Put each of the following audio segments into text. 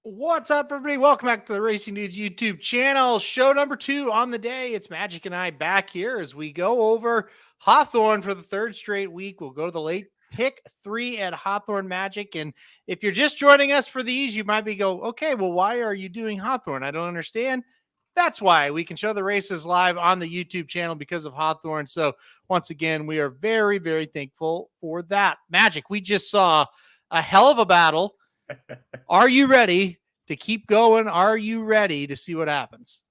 What's up, everybody? Welcome back to the Racing Dudes YouTube channel. Show number 2 on the day. It's Magic and I back here as we go over Hawthorne for the third straight week. We'll go to the late pick 3 at Hawthorne Magic. And if you're just joining us for these, you might be okay, well, why are you doing Hawthorne? I don't understand. That's why we can show the races live on the YouTube channel because of Hawthorne. So once again, we are very, very thankful for that. Magic, we just saw a hell of a battle. Are you ready to keep going? Are you ready to see what happens?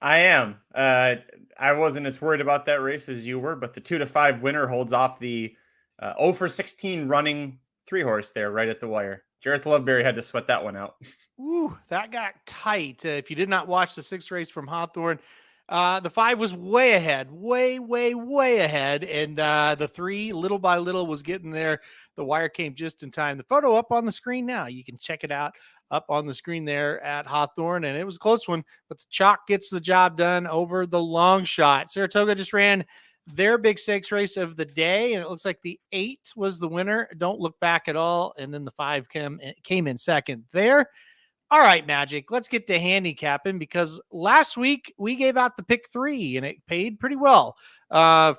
I am. I wasn't as worried about that race as you were, but the 2-5 winner holds off the 0 for 16 running 3-horse there right at the wire. Jareth Loveberry had to sweat that one out. Ooh, that got tight. If you did not watch the 6th race from Hawthorne, the 5 was way ahead, way ahead. And the 3, little by little, was getting there. The wire came just in time. The photo up on the screen now. You can check it out up on the screen there at Hawthorne. And it was a close one, but the chalk gets the job done over the long shot. Saratoga just ran their big stakes race of the day, and it looks like the 8 was the winner. Don't look back at all. And then the 5 came in second there. All right, Magic, let's get to handicapping, because last week we gave out the pick 3 and it paid pretty well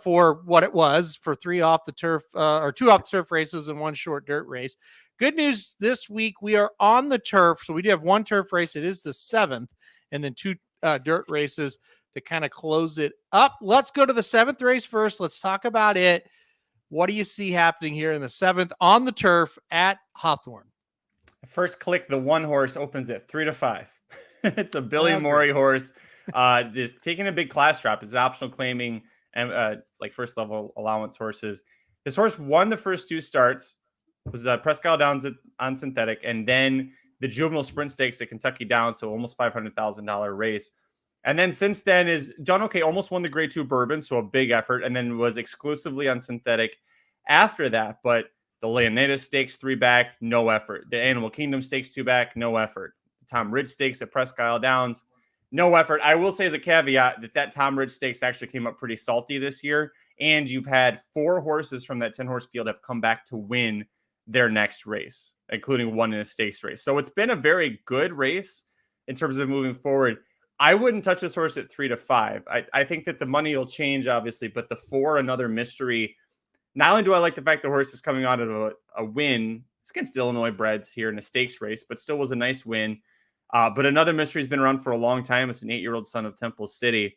for what it was, for 3 off the turf or 2 off the turf races and 1 short dirt race. Good news this week, we are on the turf. So we do have 1 turf race. It is the 7th, and then 2 dirt races to kind of close it up. Let's go to the 7th race first. Let's talk about it. What do you see happening here in the 7th on the turf at Hawthorne? First click, the 1 horse opens at 3-5. It's a Billy Morey horse. Is taking a big class drop. It's optional claiming and like first level allowance horses. This horse won the first 2 starts. Was Presque Isle Downs on synthetic, and then the juvenile sprint stakes at Kentucky Downs, so almost $500,000 race. And then since then is done okay. Almost won the Grade 2 Bourbon, so a big effort, and then was exclusively on synthetic after that. But the Leonidas Stakes 3 back, no effort. The Animal Kingdom Stakes 2 back, no effort. The Tom Ridge Stakes at Presque Isle Downs, no effort. I will say as a caveat that Tom Ridge Stakes actually came up pretty salty this year, and you've had 4 horses from that 10-horse field have come back to win their next race, including 1 in a stakes race. So it's been a very good race in terms of moving forward. I wouldn't touch this horse at 3-5. I think that the money will change, obviously, but the 4, another mystery. Not only do I like the fact the horse is coming out of a win, it's against Illinois breds here in a stakes race, but still was a nice win. But another mystery has been around for a long time. It's an 8-year-old son of Temple City.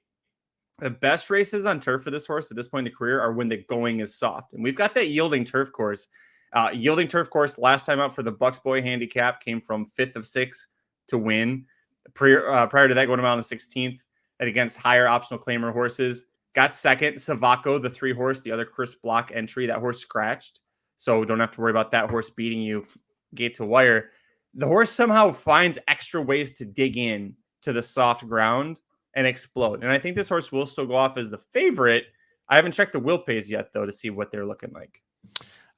The best races on turf for this horse at this point in the career are when the going is soft. And we've got that yielding turf course. Yielding turf course last time out for the Bucks Boy handicap came from 5th of 6 to win. Prior to that, going around the 16th and against higher optional claimer horses. Got second. Savaco, the 3-horse, the other Chris Block entry. That horse scratched, so don't have to worry about that horse beating you gate to wire. The horse somehow finds extra ways to dig in to the soft ground and explode. And I think this horse will still go off as the favorite. I haven't checked the will pays yet, though, to see what they're looking like.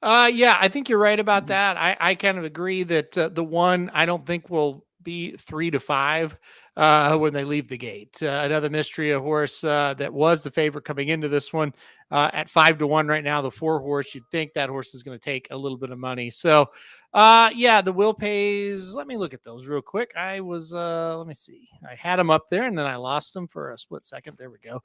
Yeah, I think you're right about that. I kind of agree that the 1 I don't think will be 3-5 when they leave the gate. Another mystery, a horse that was the favorite coming into this one at 5-1 right now. The 4-horse, you'd think that horse is going to take a little bit of money. So, yeah, the will pays. Let me look at those real quick. I was, let me see. I had them up there and then I lost them for a split second. There we go.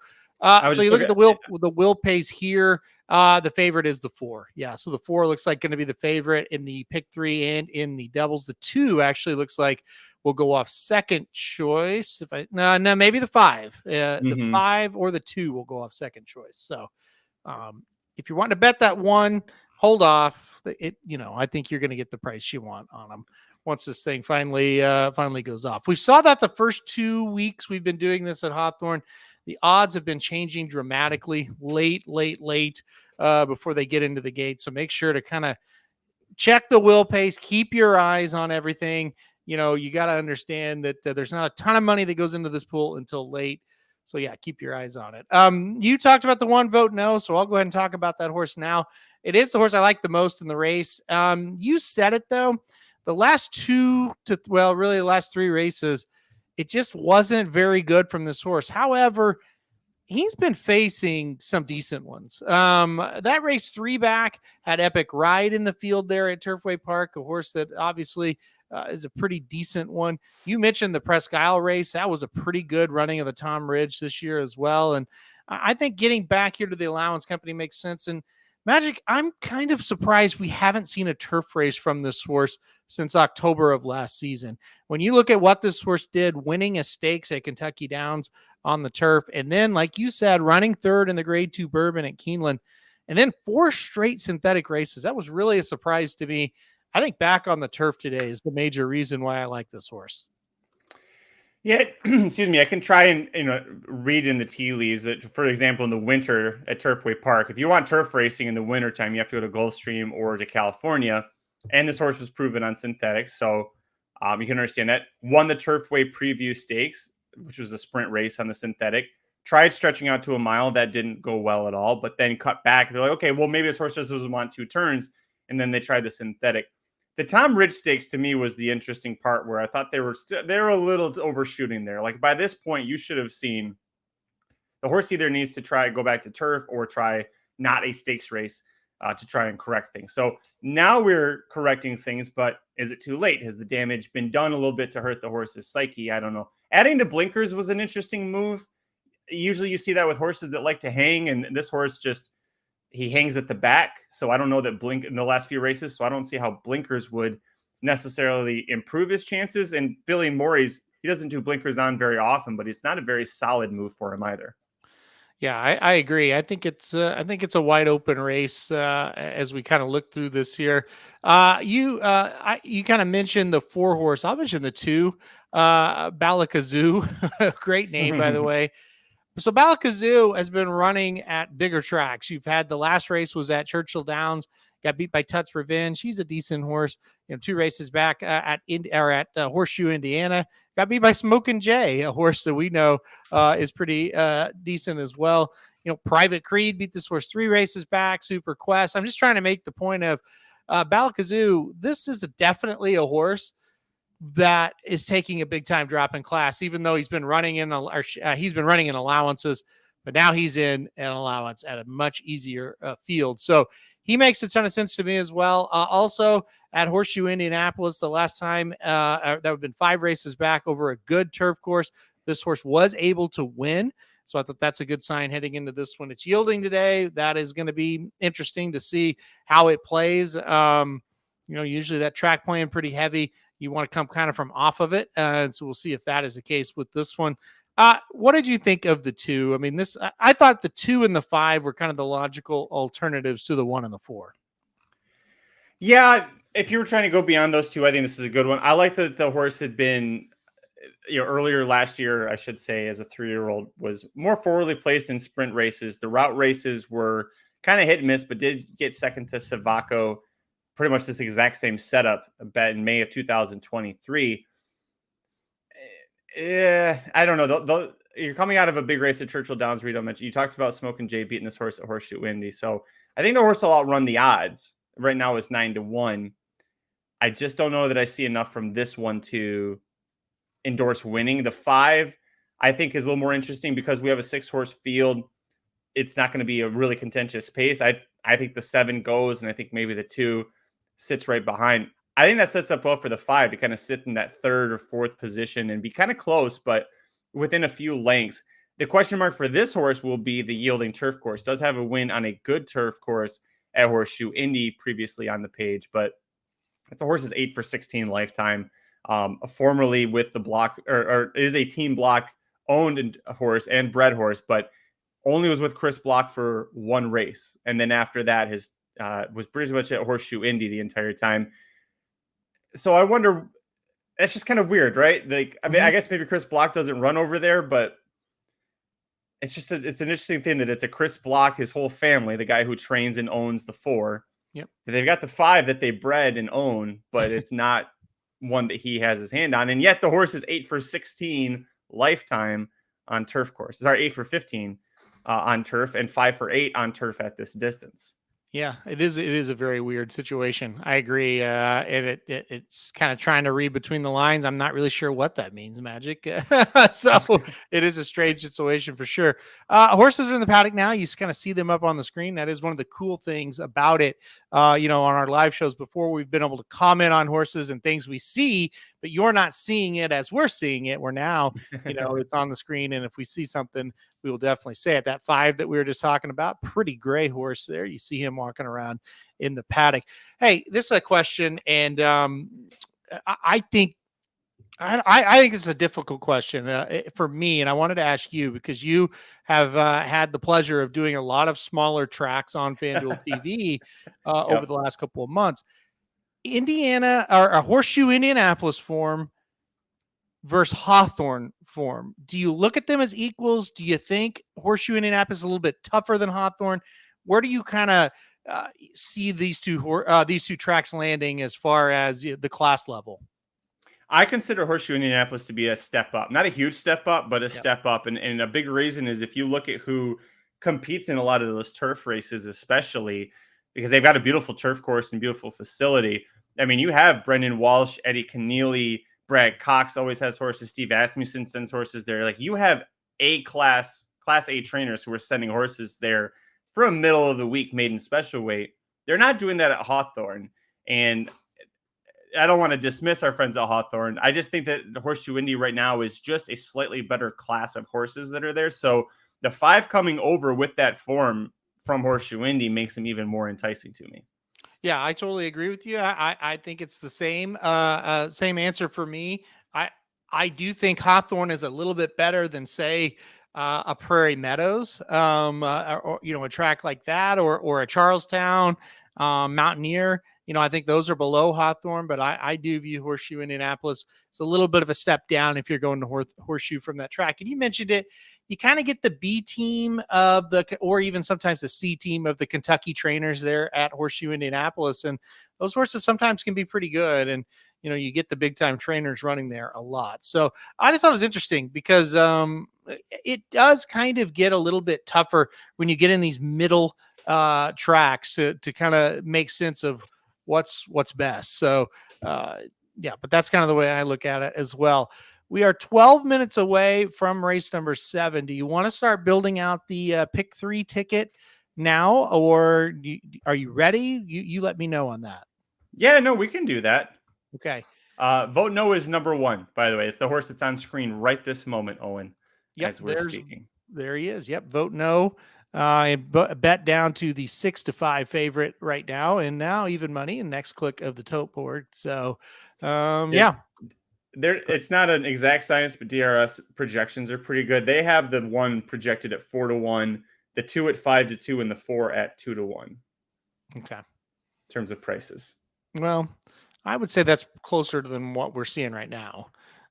So you look at the will pays here. The favorite is the 4. Yeah. So the 4 looks like going to be the favorite in the pick 3 and in the doubles. The 2 actually looks like will go off second choice. No, maybe the 5. The 5 or the 2 will go off second choice. So if you want to bet that one, hold off. I think you're going to get the price you want on them once this thing finally goes off. We saw that the first 2 weeks we've been doing this at Hawthorne. The odds have been changing dramatically late before they get into the gate. So make sure to kind of check the wheel pace, keep your eyes on everything. You got to understand that there's not a ton of money that goes into this pool until late. So yeah, keep your eyes on it. You talked about the 1 vote no, so I'll go ahead and talk about that horse now. It is the horse I like the most in the race. You said it though. The last 3 races, it just wasn't very good from this horse. However, he's been facing some decent ones. That race 3 back had Epic Ride in the field there at Turfway Park, a horse that obviously is a pretty decent one. You mentioned the Presque Isle race. That was a pretty good running of the Tom Ridge this year as well. And I think getting back here to the allowance company makes sense. And Magic, I'm kind of surprised we haven't seen a turf race from this horse since October of last season. When you look at what this horse did, winning a stakes at Kentucky Downs on the turf, and then, like you said, running third in the Grade 2 Bourbon at Keeneland, and then 4 straight synthetic races. That was really a surprise to me. I think back on the turf today is the major reason why I like this horse. Yeah, excuse me. I can try and read in the tea leaves that, for example, in the winter at Turfway Park, if you want turf racing in the wintertime, you have to go to Gulfstream or to California. And this horse was proven on synthetics, so you can understand that. Won the Turfway Preview Stakes, which was a sprint race on the synthetic. Tried stretching out to a mile, that didn't go well at all. But then cut back. They're like, okay, well maybe this horse just doesn't want 2 turns, and then they tried the synthetic. The Tom Ridge Stakes to me was the interesting part where I thought they were a little overshooting there. Like by this point, you should have seen the horse either needs to try go back to turf or try not a stakes race to try and correct things. So now we're correcting things, but is it too late? Has the damage been done a little bit to hurt the horse's psyche? I don't know. Adding the blinkers was an interesting move. Usually you see that with horses that like to hang, and this horse he hangs at the back. So I don't know that blink in the last few races. So I don't see how blinkers would necessarily improve his chances. And Billy Morey's, he doesn't do blinkers on very often, but it's not a very solid move for him either. Yeah, I agree. I think it's a wide open race as we kind of look through this here. You kind of mentioned the 4 horse. I'll mention the 2, Balakazoo, great name by the way. So Balakazoo has been running at bigger tracks. You've had the last race was at Churchill Downs, got beat by Tut's Revenge. He's a decent horse. 2 races back at Horseshoe, Indiana, got beat by Smokin' Jay, a horse that we know is pretty decent as well. Private Creed beat this horse 3 races back. Super Quest. I'm just trying to make the point of Balakazoo. This is definitely a horse that is taking a big time drop in class, even though he's been running in allowances, but now he's in an allowance at a much easier field. So he makes a ton of sense to me as well. Also at Horseshoe, Indianapolis, the last time that have been 5 races back over a good turf course, this horse was able to win. So I thought that's a good sign heading into this one. It's yielding today. That is going to be interesting to see how it plays. Usually that track playing pretty heavy. You want to come kind of from off of it. And so we'll see if that is the case with this one. What did you think of the 2? I mean, I thought the 2 and the 5 were kind of the logical alternatives to the 1 and the 4. Yeah. If you were trying to go beyond those 2, I think this is a good one. I like that the horse had been, earlier last year, I should say, as a 3-year-old, was more forwardly placed in sprint races. The route races were kind of hit and miss, but did get second to Savaco. Pretty much this exact same setup bet in May of 2023. I don't know. You're coming out of a big race at Churchill Downs, Rito mentioned. You talked about Smokin' Jay beating this horse at Horseshoe Indy. So I think the horse will outrun the odds. Right now is 9-1. I just don't know that I see enough from this one to endorse winning. The 5, I think, is a little more interesting because we have a 6-horse field. It's not going to be a really contentious pace. I think the 7 goes, and I think maybe the 2 sits right behind. I think that sets up well for the 5 to kind of sit in that 3rd or 4th position and be kind of close, but within a few lengths. The question mark for this horse will be the yielding turf course. Does have a win on a good turf course at Horseshoe Indy previously on the page, but it's a horse's 8 for 16 lifetime. formerly with the block or is a team block owned horse and bred horse, but only was with Chris Block for one race. And then after that, his was pretty much at Horseshoe Indy the entire time. So I wonder, that's just kind of weird, right? Like, I mean, I guess maybe Chris Block doesn't run over there, but it's just it's an interesting thing that it's a Chris Block, his whole family, the guy who trains and owns the 4. Yep. They've got the 5 that they bred and own, but it's not one that he has his hand on. And yet the horse is 8 for 16 lifetime on turf courses. Sorry, 8 for 15 on turf and 5 for 8 on turf at this distance. Yeah, it is a very weird situation. I agree. And it's kind of trying to read between the lines. I'm not really sure what that means, Magic. So it is a strange situation for sure. Horses are in the paddock now. You kind of see them up on the screen. That is one of the cool things about it. On our live shows before, we've been able to comment on horses and things we see, but you're not seeing it as we're seeing it. We're now, it's on the screen. And if we see something, we will definitely say it. That 5 that we were just talking about, pretty gray horse there. You see him walking around in the paddock. Hey, this is a question, and I think it's a difficult question for me, and I wanted to ask you because you have had the pleasure of doing a lot of smaller tracks on FanDuel TV over the last couple of months. Indiana or a Horseshoe Indianapolis form versus Hawthorne form. Do you look at them as equals? Do you think Horseshoe Indianapolis is a little bit tougher than Hawthorne? Where do you kind of see these two tracks landing as far as the class level? I consider Horseshoe Indianapolis to be a step up, not a huge step up, but a step up. And a big reason is if you look at who competes in a lot of those turf races, especially because they've got a beautiful turf course and beautiful facility. I mean, you have Brendan Walsh, Eddie Keneally, Brad Cox always has horses. Steve Asmussen sends horses there. Like, you have class A trainers who are sending horses there for a middle of the week maiden special weight. They're not doing that at Hawthorne. And I don't want to dismiss our friends at Hawthorne. I just think that the Horseshoe Indy right now is just a slightly better class of horses that are there. So the 5 coming over with that form from Horseshoe Indy makes them even more enticing to me. Yeah, I totally agree with you. I think it's the same answer for me. I do think Hawthorne is a little bit better than, say, a Prairie Meadows, or a track like that, or a Charlestown, Mountaineer. I think those are below Hawthorne, but I do view Horseshoe Indianapolis. It's a little bit of a step down if you're going to Horseshoe from that track. And you mentioned it. You kind of get the B team or even sometimes the C team of the Kentucky trainers there at Horseshoe Indianapolis. And those horses sometimes can be pretty good. And, you get the big time trainers running there a lot. So I just thought it was interesting because it does kind of get a little bit tougher when you get in these middle tracks to kind of make sense of what's best. So but that's kind of the way I look at it as well. We are 12 minutes away from race number 7. Do you want to start building out the pick 3 ticket now, or are you ready? You let me know on that. Yeah, no, we can do that. Okay. Vote No is number 1, by the way. It's the horse that's on screen right this moment, Owen, as we're speaking. There he is. Yep. Vote No. And bet down to the 6-5 favorite right now, and now even money and next click of the tote board. So, it's not an exact science, but DRS projections are pretty good. They have the 1 projected at 4-1, the 2 at 5-2, and the 4 at 2-1. Okay. In terms of prices. Well, I would say that's closer than what we're seeing right now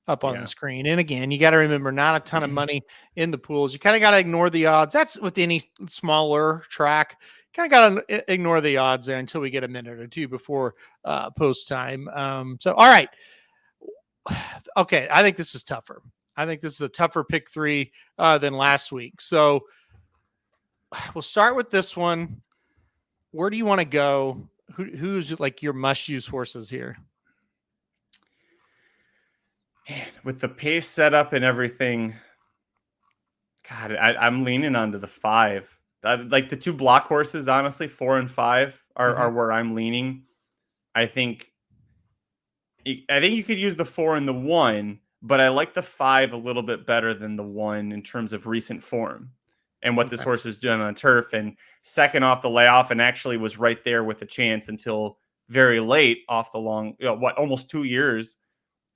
up on the screen. And again, you got to remember, not a ton of money in the pools. You kind of got to ignore the odds. That's with any smaller track. Kind of got to ignore the odds there until we get a minute or two before post time. So, all right. Okay. I think this is tougher. I think this is a tougher pick 3 than last week. So we'll start with this one. Where do you want to go? Who's like your must-use horses here? Man, with the pace setup and everything, God, I'm leaning onto the 5. Like the 2 block horses, honestly, 4 and 5 are where I'm leaning. I think you could use the 4 and the 1, but I like the 5 a little bit better than the 1 in terms of recent form and what this horse has done on turf, and second off the layoff, and actually was right there with a chance until very late off the long, almost 2 years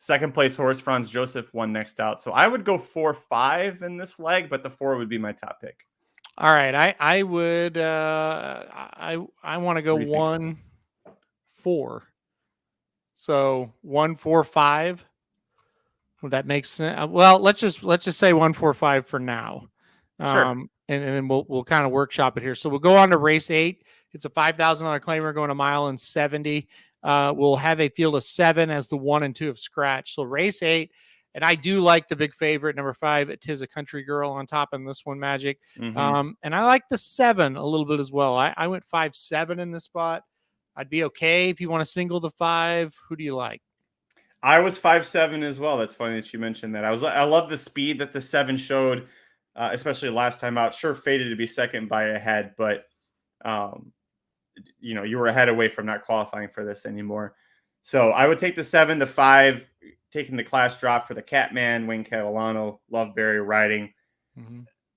Second place horse, Franz Joseph, won next out. So I would go 4-5 in this leg, but the 4 would be my top pick. All right. I would, I want to go 1-4. So 1-4-5. Would that make sense? Well, let's just say 1-4-5 for now. Sure. And then we'll kind of workshop it here. So we'll go on to race 8. It's a $5,000 claimer going a mile and 70. We'll have a field of 7 as the 1 and 2 of scratch. So race 8, and I do like the big favorite, number 5, Tis a Country Girl on top in this one, Magic. And I like the 7 a little bit as well. I went 5-7 in this spot. I'd be okay if you want to single the 5. Who do you like? I was 5-7 as well. That's funny that you mentioned that. I love the speed that the 7 showed, especially last time out. Sure, faded to be second by a head, but you were a head away from not qualifying for this anymore. So I would take the 7, the 5, taking the class drop for the Catman, Wayne Catalano, Loveberry riding.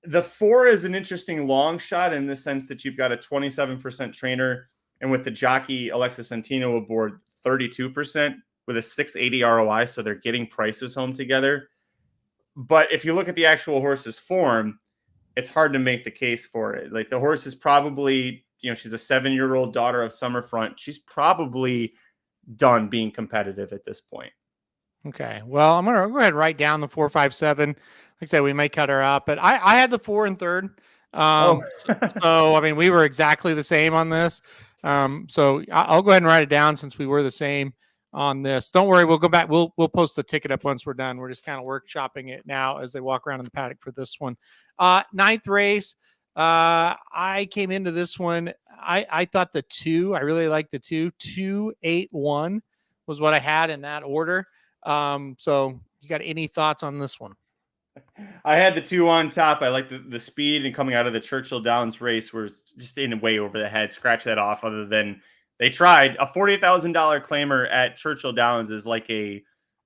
The 4 is an interesting long shot in the sense that you've got a 27% trainer, and with the jockey Alexis Santino aboard, 32%. With a 680 ROI, so they're getting prices home together. But if you look at the actual horse's form, it's hard to make the case for it. Like, the horse is probably, she's a 7-year-old daughter of Summerfront. She's probably done being competitive at this point. Okay. Well, I'm going to go ahead and write down the 4-5-7. Like I said, we may cut her up, but I had the 4 and 3rd. So, I mean, we were exactly the same on this. So I'll go ahead and write it down since we were the same on this. Don't worry, we'll go back. We'll post the ticket up once we're done. We're just kind of workshopping it now as they walk around in the paddock for this one. 9th race. I came into this one. I thought the 2. I really liked the 2. 2-8-1 was what I had in that order. So you got any thoughts on this one? I had the 2 on top. I like the speed, and coming out of the Churchill Downs race was just in way over the head. Scratch that off. Other than they tried. A $40,000 claimer at Churchill Downs is like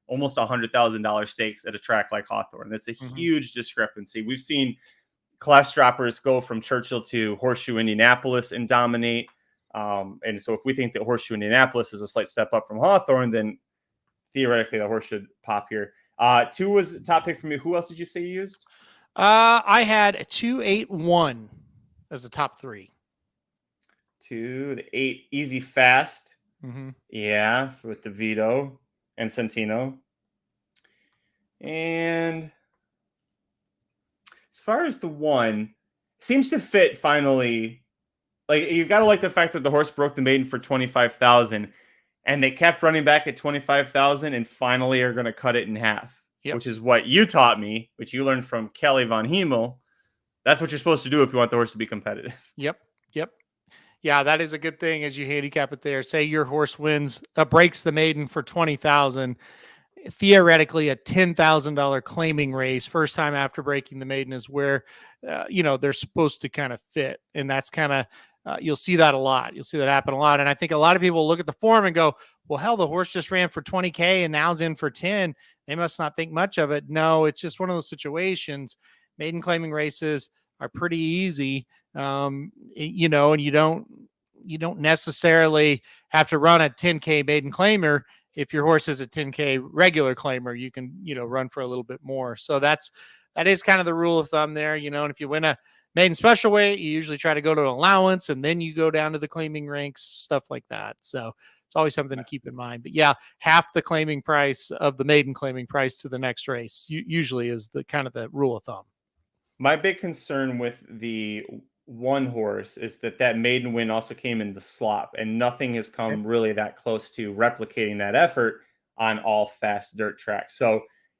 almost $100,000 stakes at a track like Hawthorne. That's a huge discrepancy. We've seen class droppers go from Churchill to Horseshoe Indianapolis and dominate. And so if we think that Horseshoe Indianapolis is a slight step up from Hawthorne, then theoretically the horse should pop here. 2 was top pick for me. Who else did you say you used? I had a 2-8-1 as the top 3. 2, the 8, Easy Fast. Yeah, with the Vito and Santino. And as far as the 1, seems to fit finally. Like, you've got to like the fact that the horse broke the maiden for 25,000, and they kept running back at 25,000, and finally are going to cut it in half, which is what you taught me, which you learned from Kelly von Hemel. That's what you're supposed to do if you want the horse to be competitive. Yep. Yeah, that is a good thing as you handicap it there. Say your horse wins, breaks the maiden for 20,000. Theoretically, a $10,000 claiming race, first time after breaking the maiden, is where they're supposed to kind of fit, and that's kind of you'll see that a lot. You'll see that happen a lot, and I think a lot of people look at the form and go, "Well, hell, the horse just ran for 20K and now it's in for 10. They must not think much of it." No, it's just one of those situations. Maiden claiming races are pretty easy. And you don't necessarily have to run a 10K maiden claimer. If your horse is a 10K regular claimer, you can, run for a little bit more. So that is kind of the rule of thumb there, and if you win a maiden special weight, you usually try to go to an allowance and then you go down to the claiming ranks, stuff like that. So it's always something to keep in mind. But yeah, half the claiming price of the maiden claiming price to the next race usually is the kind of the rule of thumb. My big concern with the 1 horse is that maiden win also came in the slop, and nothing has come really that close to replicating that effort on all fast dirt tracks. So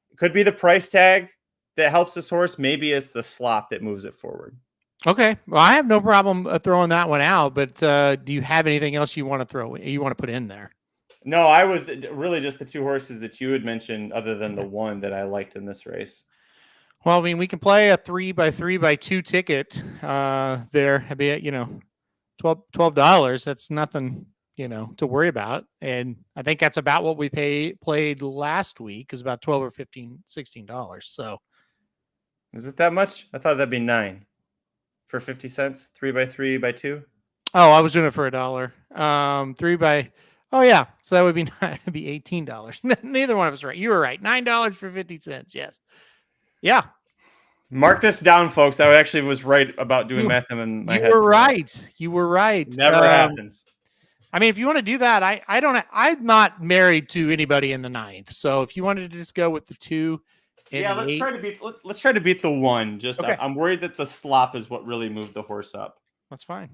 it could be the price tag that helps this horse. Maybe it's the slop that moves it forward. Okay. Well, I have no problem throwing that one out, but do you have anything else you want to put in there? No, I was really just the 2 horses that you had mentioned, other than the 1 that I liked in this race. Well, I mean, we can play a 3x3x2 ticket there. I'd be at, $12. That's nothing, to worry about. And I think that's about what we played last week, is about $12 or $15, $16. So is it that much? I thought that'd be $9 for 50 cents, 3x3x2. Oh, I was doing it for $1. Oh yeah, so that would be it'd be $18. Neither one of us right. You were right. $9.50. Yes. Yeah. Mark this down, folks. I actually was right about doing math in my You head were today. right. You were right. Never happens. I mean, if you want to do that, I'm not married to anybody in the ninth. So if you wanted to just go with the 2 and Yeah, the 8, let's try to beat the 1. Just okay, I'm worried that the slop is what really moved the horse up. that's fine.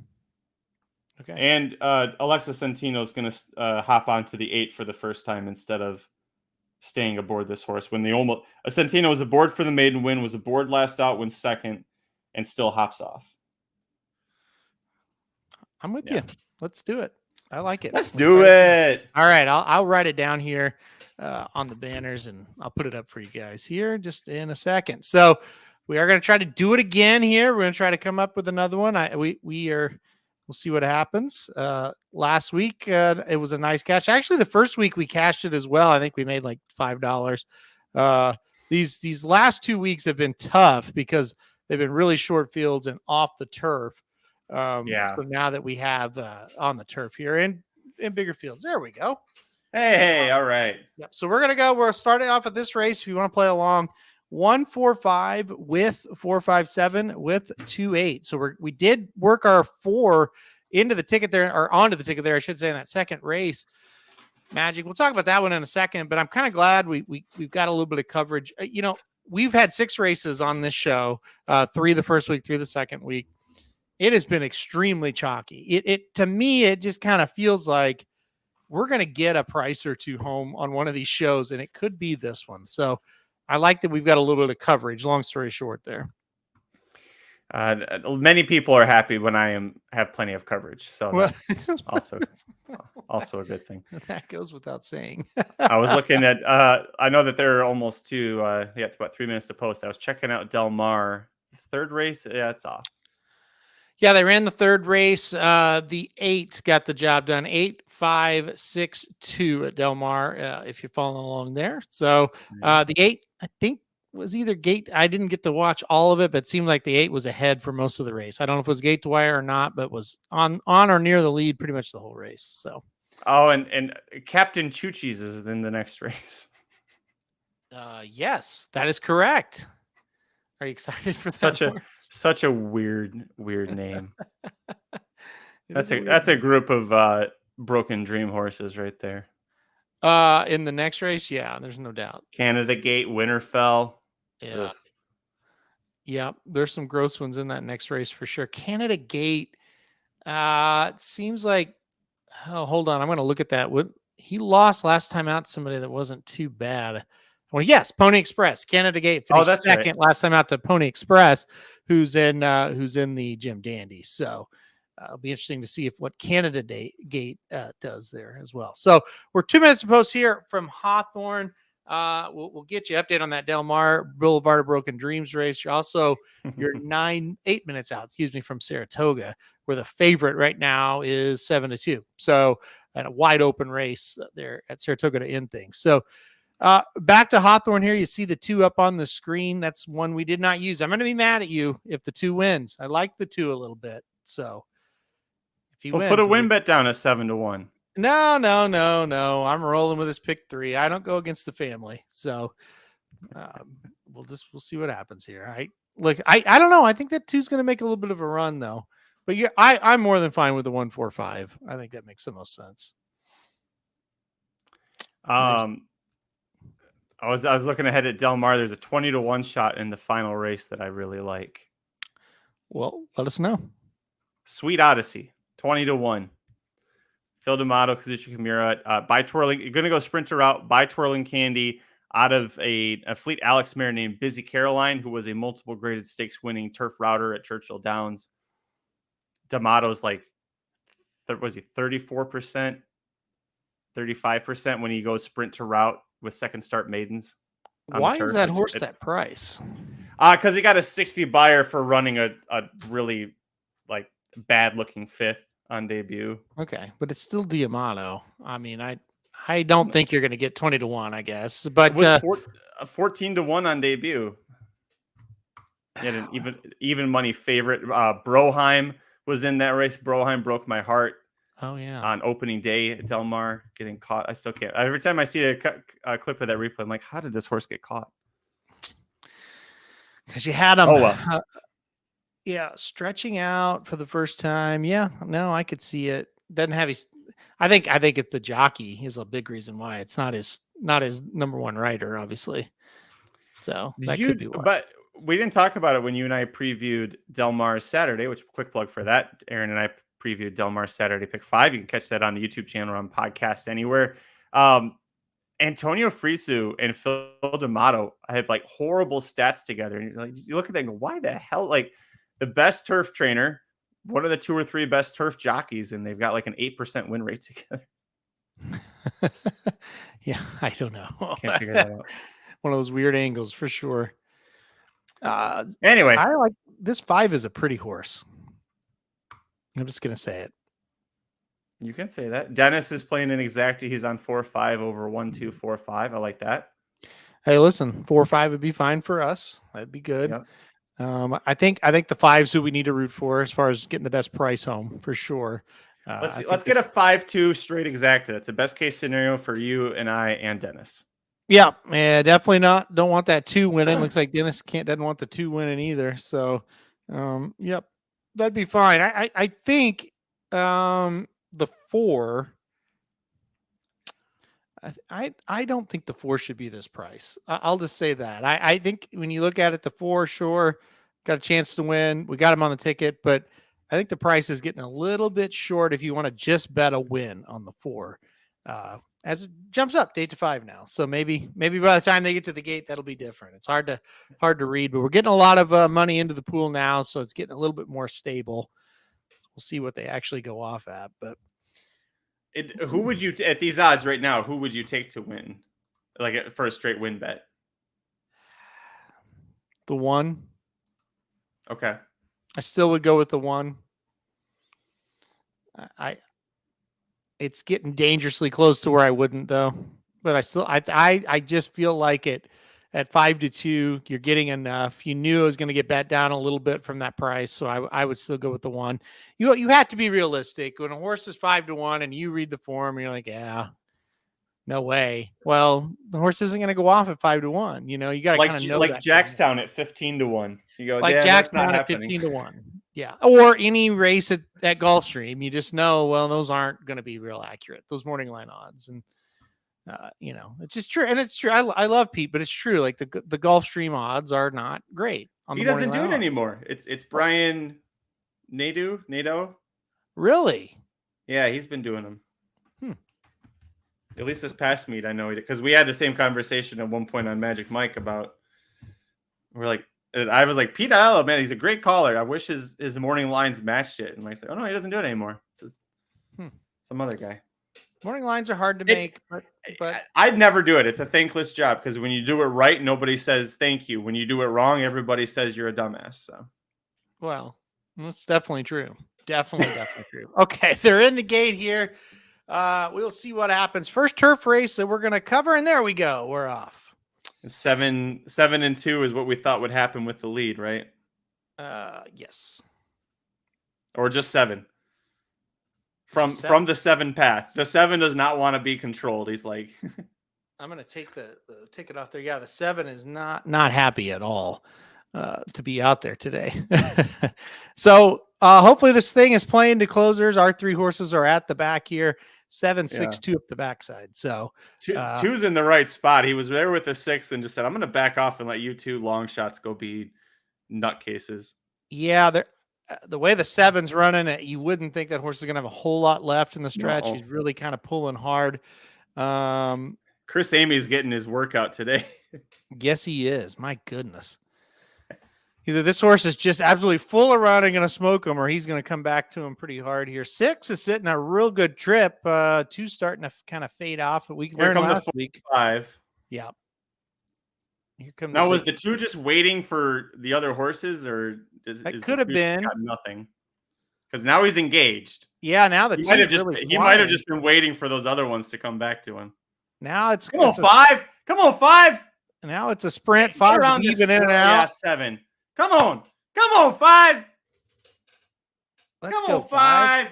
Okay. And Alexa Centino is going to hop onto the 8 for the first time instead of staying aboard this horse. When Centino was aboard for the maiden win, was aboard last out, wins second, and still hops off. I'm with you. Let's do it. I like it. Let's do it. All right, I'll write it down here on the banners, and I'll put it up for you guys here just in a second. So we are going to try to do it again here. We're going to try to come up with another one. We'll see what happens. Last week, it was a nice cash. Actually, the first week we cashed it as well. I think we made like $5. These last 2 weeks have been tough because they've been really short fields and off the turf. So now that we have on the turf here and in bigger fields, there we go. Hey, all right. Yep. So we're starting off at this race. If you want to play along, 145 with 457 with 28. So we did work our 4 into the ticket there, or onto the ticket there, I should say, in that second race. Magic. We'll talk about that one in a second, but I'm kind of glad we've got a little bit of coverage. We've had 6 races on this show, 3 the first week, 3 the second week. It has been extremely chalky. It to me, it just kind of feels like we're going to get a price or 2 home on one of these shows, and it could be this one. So I like that we've got a little bit of coverage. Long story short there. Many people are happy when I have plenty of coverage. So that's also a good thing. That goes without saying. I was looking at, I know that there are almost about 3 minutes to post. I was checking out Del Mar. Third race, yeah, it's off. Yeah, they ran the third race. The 8 got the job done. 8-5-6-2 at Del Mar. If you're following along there. So the 8, I think, was either gate. I didn't get to watch all of it, but it seemed like the 8 was ahead for most of the race. I don't know if it was gate to wire or not, but was on or near the lead pretty much the whole race. So. Oh, and Captain Chuchi's is in the next race. Yes, that is correct. Are you excited for that? Such a weird name. That's a group of broken dream horses right there. In the next race, yeah, there's no doubt. Canada Gate, Winterfell. Yeah. Ugh. Yeah, there's some gross ones in that next race for sure. Canada Gate, it seems like, hold on, I'm going to look at that. He lost last time out to somebody that wasn't too bad. Well, yes, Pony Express, Canada Gate finished second right. Last time out to Pony Express, who's in the Jim Dandy. So it'll be interesting to see what Canada Gate does there as well. So we're 2 minutes to post here from Hawthorne. We'll get you update on that Del Mar Boulevard of Broken Dreams race. You're also 8 minutes out, from Saratoga, where the favorite right now is 7-2. So at a wide open race there at Saratoga to end things. So back to Hawthorne here. You see the 2 up on the screen. That's one we did not use. I'm going to be mad at you if the 2 wins. I like the 2 a little bit. So if he wins, put a win bet down at 7-1. No. I'm rolling with this pick 3. I don't go against the family. So we'll see what happens here. I don't know. I think that 2's going to make a little bit of a run though. But yeah, I'm more than fine with the 1-4-5. I think that makes the most sense. I was looking ahead at Del Mar. There's a 20-1 shot in the final race that I really like. Well, let us know. Sweet Odyssey, 20-1. Phil D'Amato, Kazuchi Kimura, by twirling. You're gonna go sprinter route by twirling candy out of a fleet Alex mare named Busy Caroline, who was a multiple graded stakes winning turf router at Churchill Downs. D'Amato's like, was he 34%, 35% when he goes sprint to route with second start maidens. Why is that horse that price? Because he got a 60 buyer for running a really like bad looking 5th on debut. Okay, but it's still D'Amato. I mean, I don't think you're going to get 20-1, I guess. But 14-1 on debut. He had an even money favorite. Broheim was in that race. Broheim broke my heart. Oh yeah. On opening day at Del Mar, getting caught. I still can't. Every time I see a clip of that replay, I'm like, how did this horse get caught? Because you had him. Oh well. Yeah, stretching out for the first time. Yeah, no, I could see it. Doesn't have his. I think it's the jockey is a big reason why it's not his number one rider, obviously. So that could be why. But we didn't talk about it when you and I previewed Del Mar's Saturday, which quick plug for that. Aaron and I previewed Del Mar's Saturday pick 5. You can catch that on the YouTube channel or on podcasts anywhere. Antonio Frisu and Phil D'Amato have like horrible stats together. And you look at them and go, why the hell? Like the best turf trainer, one of the 2 or 3 best turf jockeys, and they've got like an 8% win rate together. Yeah, I don't know. Can't figure that out. One of those weird angles for sure. Anyway, I like this 5 is a pretty horse. I'm just gonna say it. You can say that. Dennis is playing an exacta. He's on 4-5 over 1-2-4-5. I like that. Hey, listen, 4-5 would be fine for us. That'd be good. Yep. I think the 5's who we need to root for as far as getting the best price home for sure. Let's get a 5-2 straight exacta. That's the best case scenario for you and I and Dennis. Yeah, definitely not. Don't want that 2 winning. Looks like Dennis doesn't want the 2 winning either. So, yep, that'd be fine. I think the 4. I don't think the 4 should be this price. I'll just say that. I think when you look at it, the 4, sure, got a chance to win. We got him on the ticket, but I think the price is getting a little bit short if you want to just bet a win on the 4. As it jumps up to 8-5 now. So maybe by the time they get to the gate, that'll be different. It's hard to read, but we're getting a lot of money into the pool now, so it's getting a little bit more stable. We'll see what they actually go off at, but who would you at these odds right now? Who would you take to win, like for a straight win bet? The 1. Okay, I still would go with the 1. It's getting dangerously close to where I wouldn't though, but I just feel like it at 5-2, you're getting enough. You knew it was going to get bet down a little bit from that price. So I would still go with the 1. You have to be realistic. When a horse is 5-1 and you read the form, you're like, yeah, no way. Well, the horse isn't going to go off at 5-1. You got to kind of know like that Jackstown at 15-1. You go like Jackstown at 15-1. Yeah. Or any race at Gulfstream, you just know, well, those aren't going to be real accurate, those morning line odds. And, it's just true. And it's true. I love Pete, but it's true. Like the Gulfstream odds are not great. He doesn't do it anymore. It's Brian Nadeau. Really? Yeah, he's been doing them. At least this past meet, I know he did. Because we had the same conversation at one point on Magic Mike about, I was like, Pete Isla, man, he's a great caller. I wish his morning lines matched it. And Mike's like, oh no, he doesn't do it anymore. It's some other guy. Morning lines are hard to make, but I'd never do it. It's a thankless job because when you do it right, nobody says thank you. When you do it wrong, everybody says you're a dumbass. So, well, that's definitely true. Definitely true. Okay, they're in the gate here. We'll see what happens. First turf race that we're going to cover, and there we go. We're off. 7-2 is what we thought would happen with the lead, right? Yes. Or just 7. From the 7 path. The 7 does not want to be controlled. He's like, I'm going to take the ticket off there. Yeah, the 7 is not happy at all to be out there today. So hopefully this thing is playing to closers. Our 3 horses are at the back here. 7, 6, 2 up the backside. So 2's in the right spot. He was there with the 6 and just said, I'm going to back off and let you 2 long shots go be nutcases. Yeah, the way the 7's running, you wouldn't think that horse is going to have a whole lot left in the stretch. No. He's really kind of pulling hard. Chris Amy's getting his workout today. Yes, he is. My goodness. Either this horse is just absolutely full of run and going to smoke him, or he's going to come back to him pretty hard here. 6 is sitting a real good trip. 2's starting to kind of fade off. We learned last week. 5. Yeah. Here comes now, was the 2 just waiting for the other horses, or is could have been got nothing? Because now he's engaged. Yeah, now he might have just been waiting for those other ones to come back to him. Now it's come on 5. Come on 5. Now it's a sprint. 5 around even in and out. Yeah, 7. Come on 5. Let's come go on 5.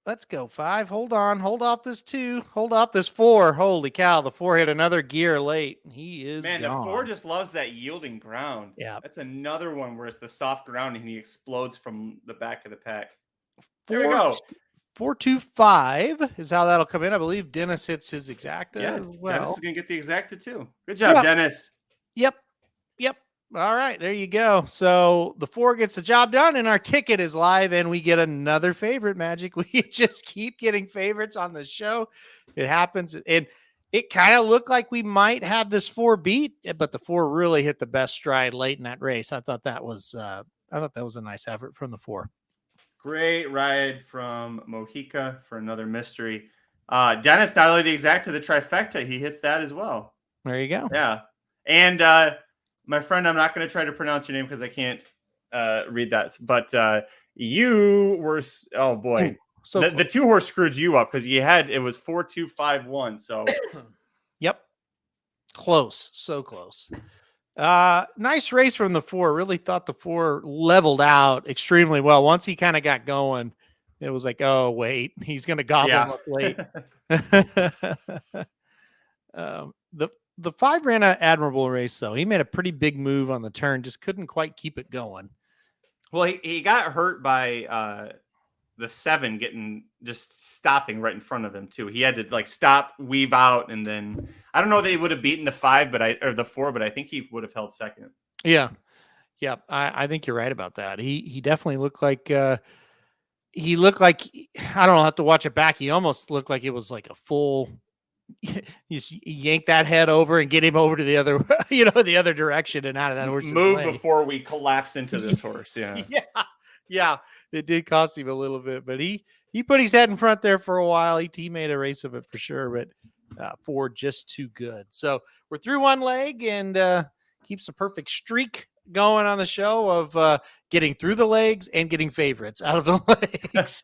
Let's go 5. Hold on. Hold off this 2. Hold off this 4. Holy cow. The 4 hit another gear late. He is Man, gone. the 4 just loves that yielding ground. Yeah. That's another one where it's the soft ground and he explodes from the back of the pack. There we go. 4-2-5 is how that'll come in. I believe Dennis hits his exacta as well. Dennis is going to get the exacta too. Good job, Dennis. Yep. All right, there you go. So the 4 gets the job done, and our ticket is live, and we get another favorite, Magic. We just keep getting favorites on the show. It happens, and it kind of looked like we might have this 4 beat, but the 4 really hit the best stride late in that race. I thought that was a nice effort from the 4. Great ride from Mojica for another mystery. Dennis, not only the exacta, the trifecta, he hits that as well. There you go. Yeah. And my friend, I'm not going to try to pronounce your name because I can't read that. But you were, oh boy. So the 2 horse screwed you up because it was 4-2-5-1. So, yep. Close. So close. Nice race from the 4. Really thought the 4 leveled out extremely well. Once he kind of got going, it was like, oh, wait, he's going to gobble him up late. The 5 ran an admirable race, though. He made a pretty big move on the turn, just couldn't quite keep it going. Well, he got hurt by the 7 just stopping right in front of him too. He had to stop, weave out, and then I don't know that he would have beaten the 5, or the 4, but I think he would have held second. Yeah. I think you're right about that. He definitely looked like I don't know, I'll have to watch it back. He almost looked like it was like a full. You yank that head over and get him over to the other, the other direction and out of that horse's move way. Before we collapse into this horse. Yeah. It did cost him a little bit, but he put his head in front there for a while. He made a race of it for sure, but 4 just too good. So we're through 1 leg and keeps a perfect streak going on the show of getting through the legs and getting favorites out of the legs.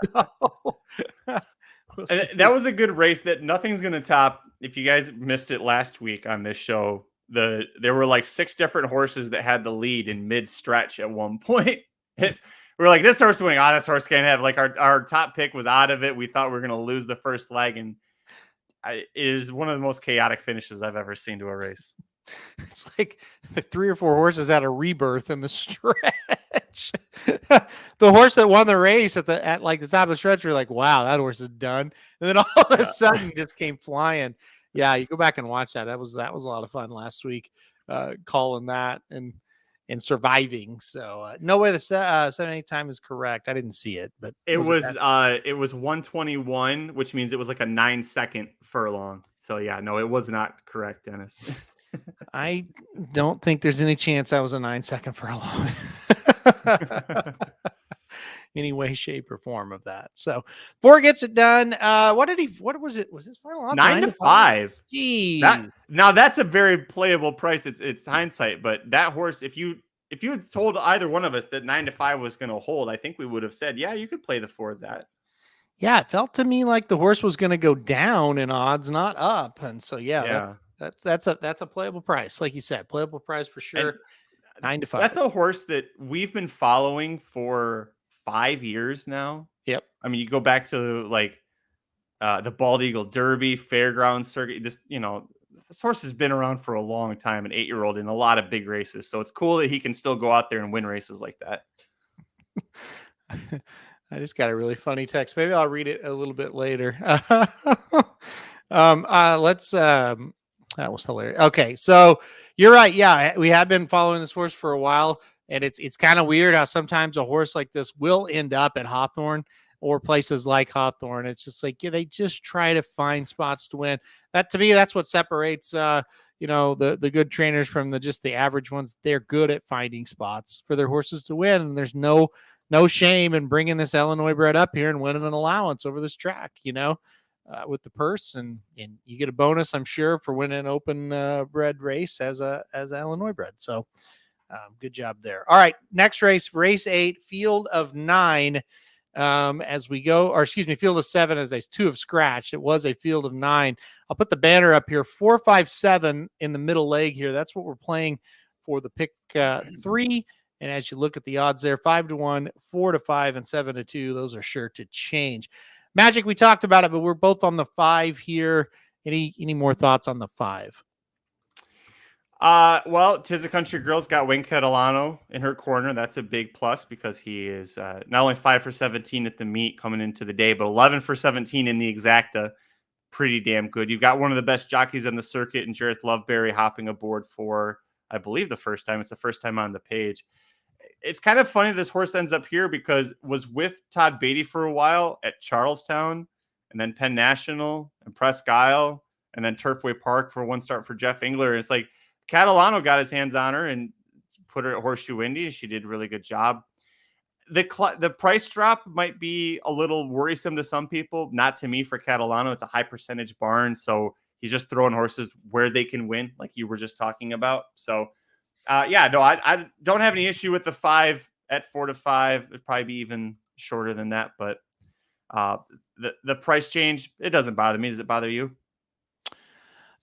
That was a good race that nothing's going to top. If you guys missed it last week on this show, there were 6 different horses that had the lead in mid stretch at one point. We were like, this horse winning. This horse can't have. Our top pick was out of it. We thought we were going to lose the first leg, and it is one of the most chaotic finishes I've ever seen to a race. It's like the 3 or 4 horses had a rebirth in the stretch. The horse that won the race at the top of the stretch, you're like, wow, that horse is done. And then all of a sudden just came flying. Yeah, you go back and watch that. That was a lot of fun last week, calling that and surviving. So no way the 7-8 time is correct. I didn't see it, but it was 121, which means it was like a 9-second furlong. So yeah, no, it was not correct, Dennis. I don't think there's any chance I was a 9-second furlong. Any way, shape, or form of that. So 4 gets it done. What was it? Was this furlong? 9-5. Geez. Now that's a very playable price. It's hindsight, but that horse, if you had told either one of us that 9-5 was going to hold, I think we would have said, yeah, you could play the 4 of that. Yeah, it felt to me like the horse was going to go down in odds, not up. And so, that's a playable price. Like you said, playable price for sure. And 9-5. That's a horse that we've been following for 5 years now. Yep. I mean, you go back to the Bald Eagle Derby, Fairground Circuit. This horse has been around for a long time, an 8-year-old in a lot of big races. So it's cool that he can still go out there and win races like that. I just got a really funny text. Maybe I'll read it a little bit later. That was hilarious. Okay, so you're right. Yeah, we have been following this horse for a while, and it's kind of weird how sometimes a horse like this will end up at Hawthorne or places like Hawthorne. It's just like, they just try to find spots to win. That, to me, that's what separates the good trainers from the average ones. They're good at finding spots for their horses to win, and there's no shame in bringing this Illinois bred up here and winning an allowance over this track, with the purse, and you get a bonus, I'm sure, for winning an open bred race as Illinois bred. So good job there. All right, next race 8, field of 9. As we go, or excuse me, field of 7, as 2 have scratched. It was a field of 9. I'll put the banner up here, 4, 5, 7 in the middle leg here. That's what we're playing for the pick 3. And as you look at the odds there, 5-1, 4-5, and 7-2, those are sure to change. Magic, we talked about it, but we're both on the 5 here. Any more thoughts on the 5? Well, Tis a Country Girl's got Wayne Catalano in her corner. That's a big plus because he is not only 5 for 17 at the meet coming into the day, but 11 for 17 in the exacta. Pretty damn good. You've got one of the best jockeys on the circuit and Jareth Loveberry hopping aboard for, I believe, the first time. It's the first time on the page. It's kind of funny this horse ends up here because was with Todd Beatty for a while at Charlestown and then Penn National and Presque Isle and then Turfway Park for one start for Jeff Engler. And it's like Catalano got his hands on her and put her at Horseshoe Indy, and she did a really good job. The price drop might be a little worrisome to some people, not to me for Catalano. It's a high percentage barn, so he's just throwing horses where they can win, like you were just talking about. So, I don't have any issue with the 5 at 4 to 5. It'd probably be even shorter than that, but the price change, it doesn't bother me. Does it bother you?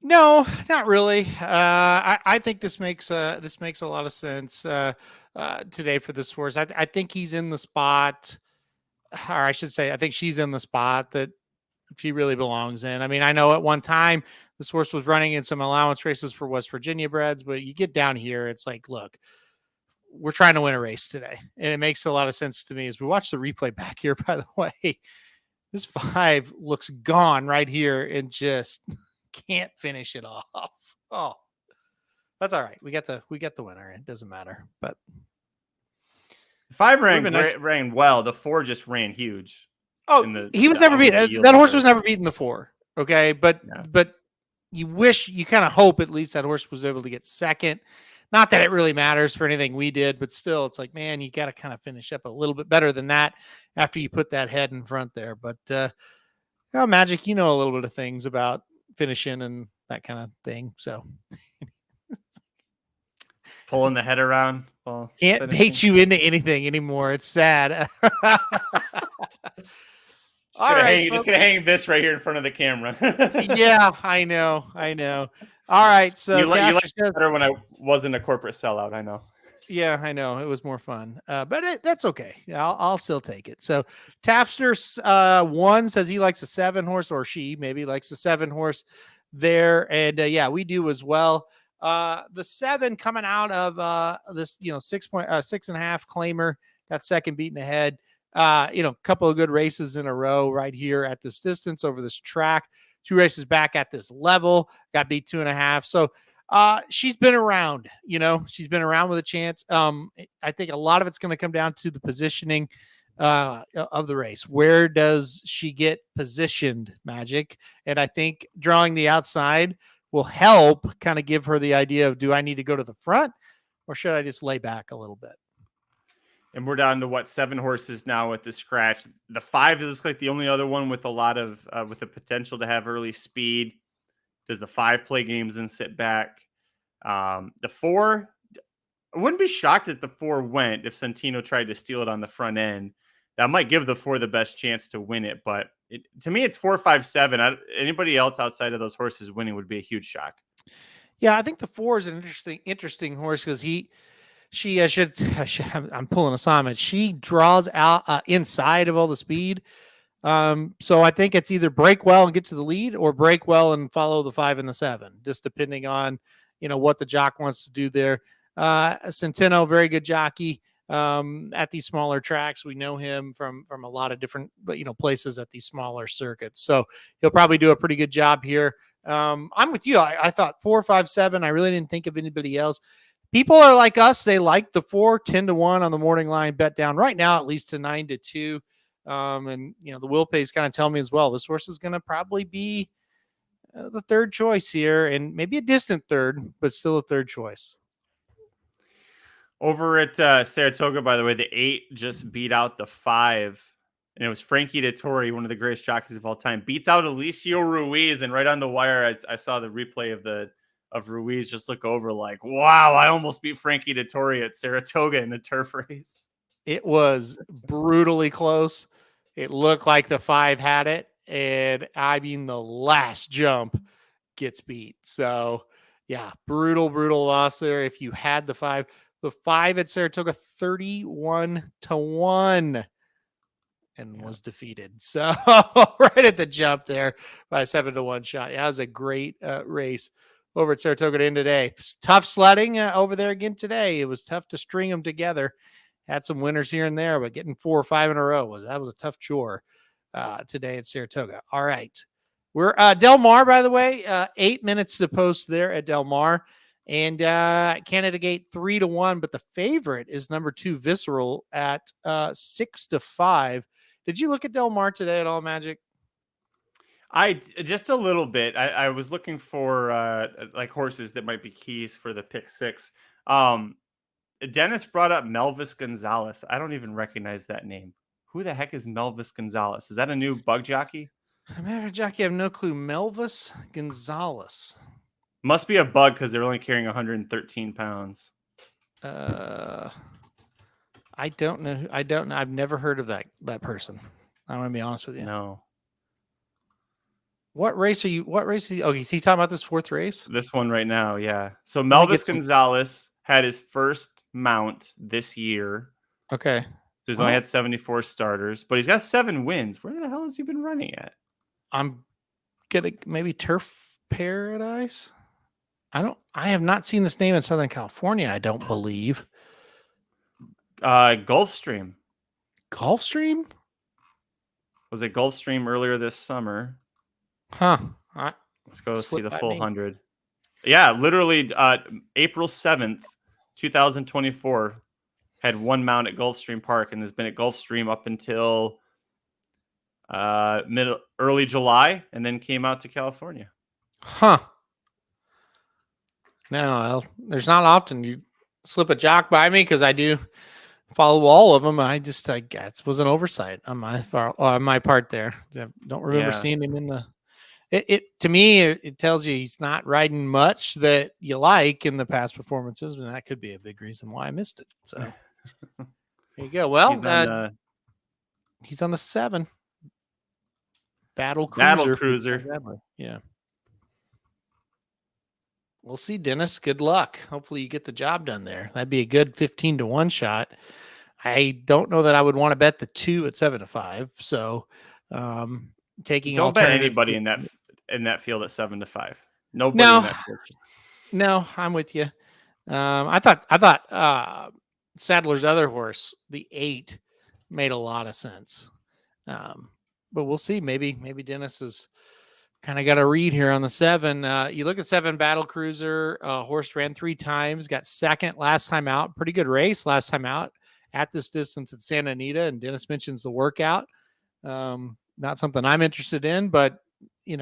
No, not really. I think this makes a lot of sense today for this horse. I think he's in the spot, or I should say, I think she's in the spot that she really belongs in. I mean, I know at one time this horse was running in some allowance races for West Virginia breds, but you get down here, it's like, look, we're trying to win a race today, and it makes a lot of sense to me as we watch the replay back here. By the way, this 5 looks gone right here and just can't finish it off. Oh, that's all right. We got the winner. It doesn't matter. But 5 ran well. The 4 just ran huge. Oh, he was never beaten. That horse was never beaten the 4. Okay, but you kind of hope at least that horse was able to get second. Not that it really matters for anything we did, but still, it's like, man, you got to kind of finish up a little bit better than that after you put that head in front there. But Magic, you know a little bit of things about finishing and that kind of thing. So pulling the head around. Well, can't bait you into anything anymore. It's sad. Just gonna hang this right here in front of the camera. Yeah, I know. All right, so you liked it better when I wasn't a corporate sellout. I know. Yeah, I know. It was more fun, but that's okay. I'll still take it. So Tafster 1 says he likes a 7 horse, or she maybe likes a 7 horse there, and we do as well. The 7 coming out of this 6.5 claimer, got second beaten ahead. Couple of good races in a row right here at this distance over this track. 2 races back at this level, got beat 2.5. So she's been around, she's been around with a chance. I think a lot of it's going to come down to the positioning of the race. Where does she get positioned, Magic? And I think drawing the outside will help kind of give her the idea of, do I need to go to the front or should I just lay back a little bit? And we're down to 7 horses now with the scratch. The 5 is like the only other one with a lot of with the potential to have early speed. Does the 5 play games and sit back? The 4, I wouldn't be shocked if the 4 went if Santino tried to steal it on the front end. That might give the 4 the best chance to win it. But to me, it's 4, 5, 7. Anybody else outside of those horses winning would be a huge shock. Yeah, I think the 4 is an interesting horse because I'm pulling a Somich. She draws out inside of all the speed. So I think it's either break well and get to the lead or break well and follow the 5 and the 7, just depending on, what the jock wants to do there. Centeno, very good jockey at these smaller tracks. We know him from a lot of different, places at these smaller circuits. So he'll probably do a pretty good job here. I'm with you. I thought 4, 5, 7. I really didn't think of anybody else. People are like us. They like the 4, 10-1 on the morning line bet down right now, at least to 9-2. And the will pays kind of tell me as well, this horse is going to probably be the 3rd choice here, and maybe a distant 3rd, but still a 3rd choice. Over at Saratoga, by the way, the 8 just beat out the 5, and it was Frankie Dettori, one of the greatest jockeys of all time, beats out Alicio Ruiz, and right on the wire, I saw the replay of Ruiz just look over like, wow, I almost beat Frankie Dettori at Saratoga in a turf race. It was brutally close. It looked like the 5 had it. And I mean, the last jump gets beat. So yeah, brutal loss there. If you had the 5 at Saratoga, 31-1. and was defeated. So right at the jump there by a 7-1 shot. Yeah, that was a great race over at Saratoga to end today. Tough sledding over there again today. It was tough to string them together. Had some winners here and there, but getting 4 or 5 in a row was a tough chore today at Saratoga. All right. We're Del Mar, by the way, 8 minutes to post there at Del Mar. And Canada Gate 3-1, but the favorite is number 2 Visceral at 6-5. Did you look at Del Mar today at all, Magic? I just a little bit. I was looking for like horses that might be keys for the pick 6. Dennis brought up Melvis Gonzalez. I don't even recognize that name. Who the heck is Melvis Gonzalez? Is that a new bug jockey? I'm a jockey. I have no clue. Melvis Gonzalez. Must be a bug because they're only carrying 113 pounds. I don't know. I don't know. I've never heard of that person. I'm going to be honest with you. No. What race are you? What race is he? Oh, is he talking about this 4th race? This one right now, yeah. So Melvis Gonzalez had his first mount this year. Okay. So he's only had 74 starters, but he's got 7 wins. Where the hell has he been running at? I'm gonna maybe Turf Paradise. I have not seen this name in Southern California. I don't believe. Gulfstream. Gulfstream? Was it Gulfstream earlier this summer? Huh. Let's go see the full 100. Yeah, literally April 7th, 2024 had 1 mount at Gulfstream Park and has been at Gulfstream up until early July and then came out to California. Huh. No, there's not often you slip a jock by me because I do follow all of them. I guess it was an oversight on my part there. I don't remember seeing him in the. It to me it tells you he's not riding much that you like in the past performances, and that could be a big reason why I missed it. So there you go. Well, he's on the 7 Battle Cruiser. Yeah. We'll see, Dennis. Good luck. Hopefully you get the job done there. That'd be a good 15-1 shot. I don't know that I would want to bet the 2 at 7-5. So taking don't bet anybody in that field at 7-5. Nobody in that field. No, I'm with you. I thought Sadler's other horse, the 8, made a lot of sense. But we'll see. Maybe Dennis is kind of got a read here on the 7. You look at 7 Battle Cruiser. Horse ran 3 times, got second last time out. Pretty good race last time out at this distance at Santa Anita. And Dennis mentions the workout. Not something I'm interested in, but it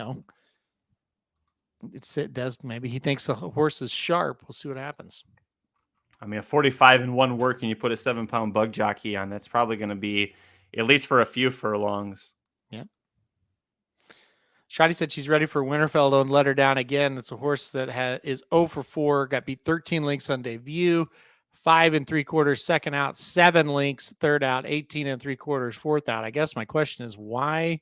does. Maybe he thinks the horse is sharp. We'll see what happens. I mean, a 45-1 work and you put a 7-pound bug jockey on, that's probably going to be at least for a few furlongs. Yeah. Shotty said she's ready for Winterfeld. Don't let her down again. It's a horse that is 0 for 4. Got beat 13 links on debut, 5 3/4 second out, 7 links third out, 18 3/4 fourth out. I guess my question is, why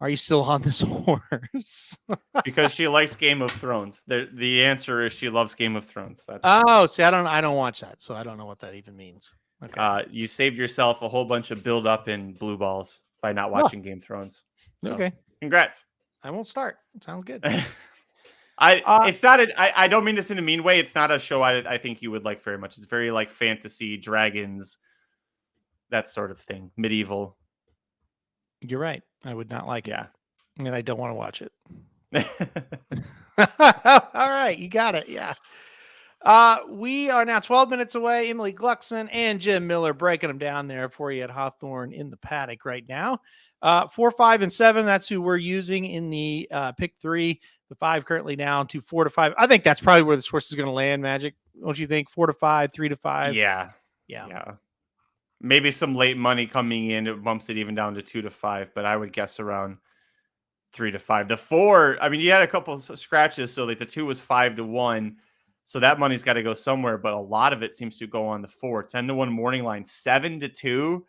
are you still on this horse? Because she likes Game of Thrones. The answer is she loves Game of Thrones. See, I don't watch that, so I don't know what that even means. Okay. You saved yourself a whole bunch of build up in blue balls by not watching Game of Thrones. So, okay. Congrats. I won't start. Sounds good. I don't mean this in a mean way. It's not a show I think you would like very much. It's very like fantasy, dragons, that sort of thing. Medieval. You're right. I would not like it. Yeah. And I don't want to watch it. All right. You got it. Yeah. We are now 12 minutes away. Emily Gluckson and Jim Miller breaking them down there for you at Hawthorne in the paddock right now. 4, 5, and 7. That's who we're using in the pick 3. The 5 currently down to 4 to 5. I think that's probably where this horse is going to land, Magic. Don't you think? 4 to 5, 3 to 5. Yeah. Maybe some late money coming in. It bumps it even down to 2 to 5, but I would guess around 3 to 5. The 4, I mean, you had a couple of scratches, so like the 2 was 5 to 1. So that money's got to go somewhere, but a lot of it seems to go on the 4. 10 to 1 morning line, 7 to 2.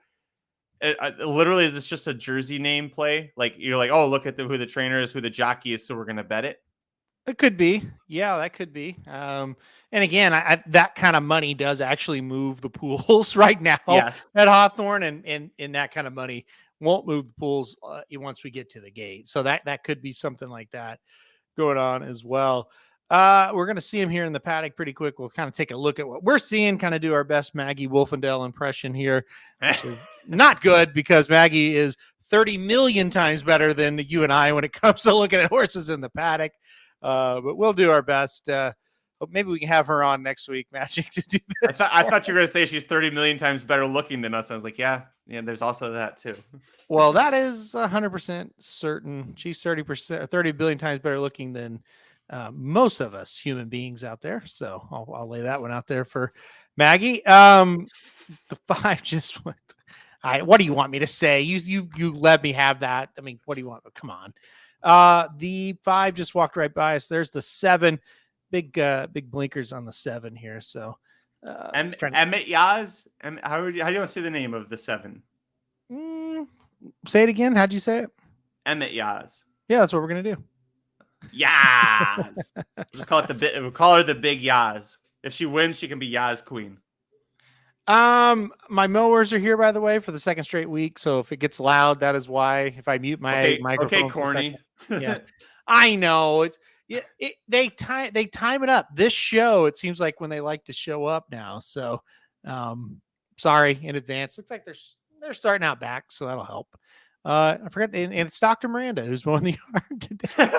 Literally, is this just a jersey name play? Like, you're like, oh, look at who the trainer is, who the jockey is, so we're going to bet it? It could be. Yeah, that could be. And again, that kind of money does actually move the pools right now Yes. at Hawthorne, and that kind of money won't move the pools once we get to the gate. So that could be something like that going on as well. We're going to see him here in the paddock pretty quick. We'll kind of take a look at what we're seeing, kind of do our best Maggie Wolfendale impression here, which is not good because Maggie is 30 million times better than you and I when it comes to looking at horses in the paddock. But we'll do our best. Maybe we can have her on next week, Magic, to do this. I thought you were going to say she's 30 million times better looking than us. I was like, yeah, there's also that too. Well, that is 100% certain. She's 30%, 30 billion times better looking than most of us human beings out there. So I'll lay that one out there for Maggie. The 5 just went. What do you want me to say? You let me have that. I mean, what do you want? Come on. The 5 just walked right by us. There's the 7, big blinkers on the 7 here. So Emmett Yaz. How do you want to say the name of the 7? Say it again. How'd you say it? Emmett Yaz. Yeah, that's what we're gonna do. Yaz. Just call it we'll call her the big Yaz. If she wins, she can be Yaz Queen. My mowers are here, by the way, for the 2nd straight week. So if it gets loud, that is why. If I mute my microphone, okay, corny. Yeah, I know they time it up. This show, it seems like when they like to show up now. So, sorry in advance. Looks like they're starting out back, so that'll help. I forgot, and it's Dr. Miranda who's mowing the yard today.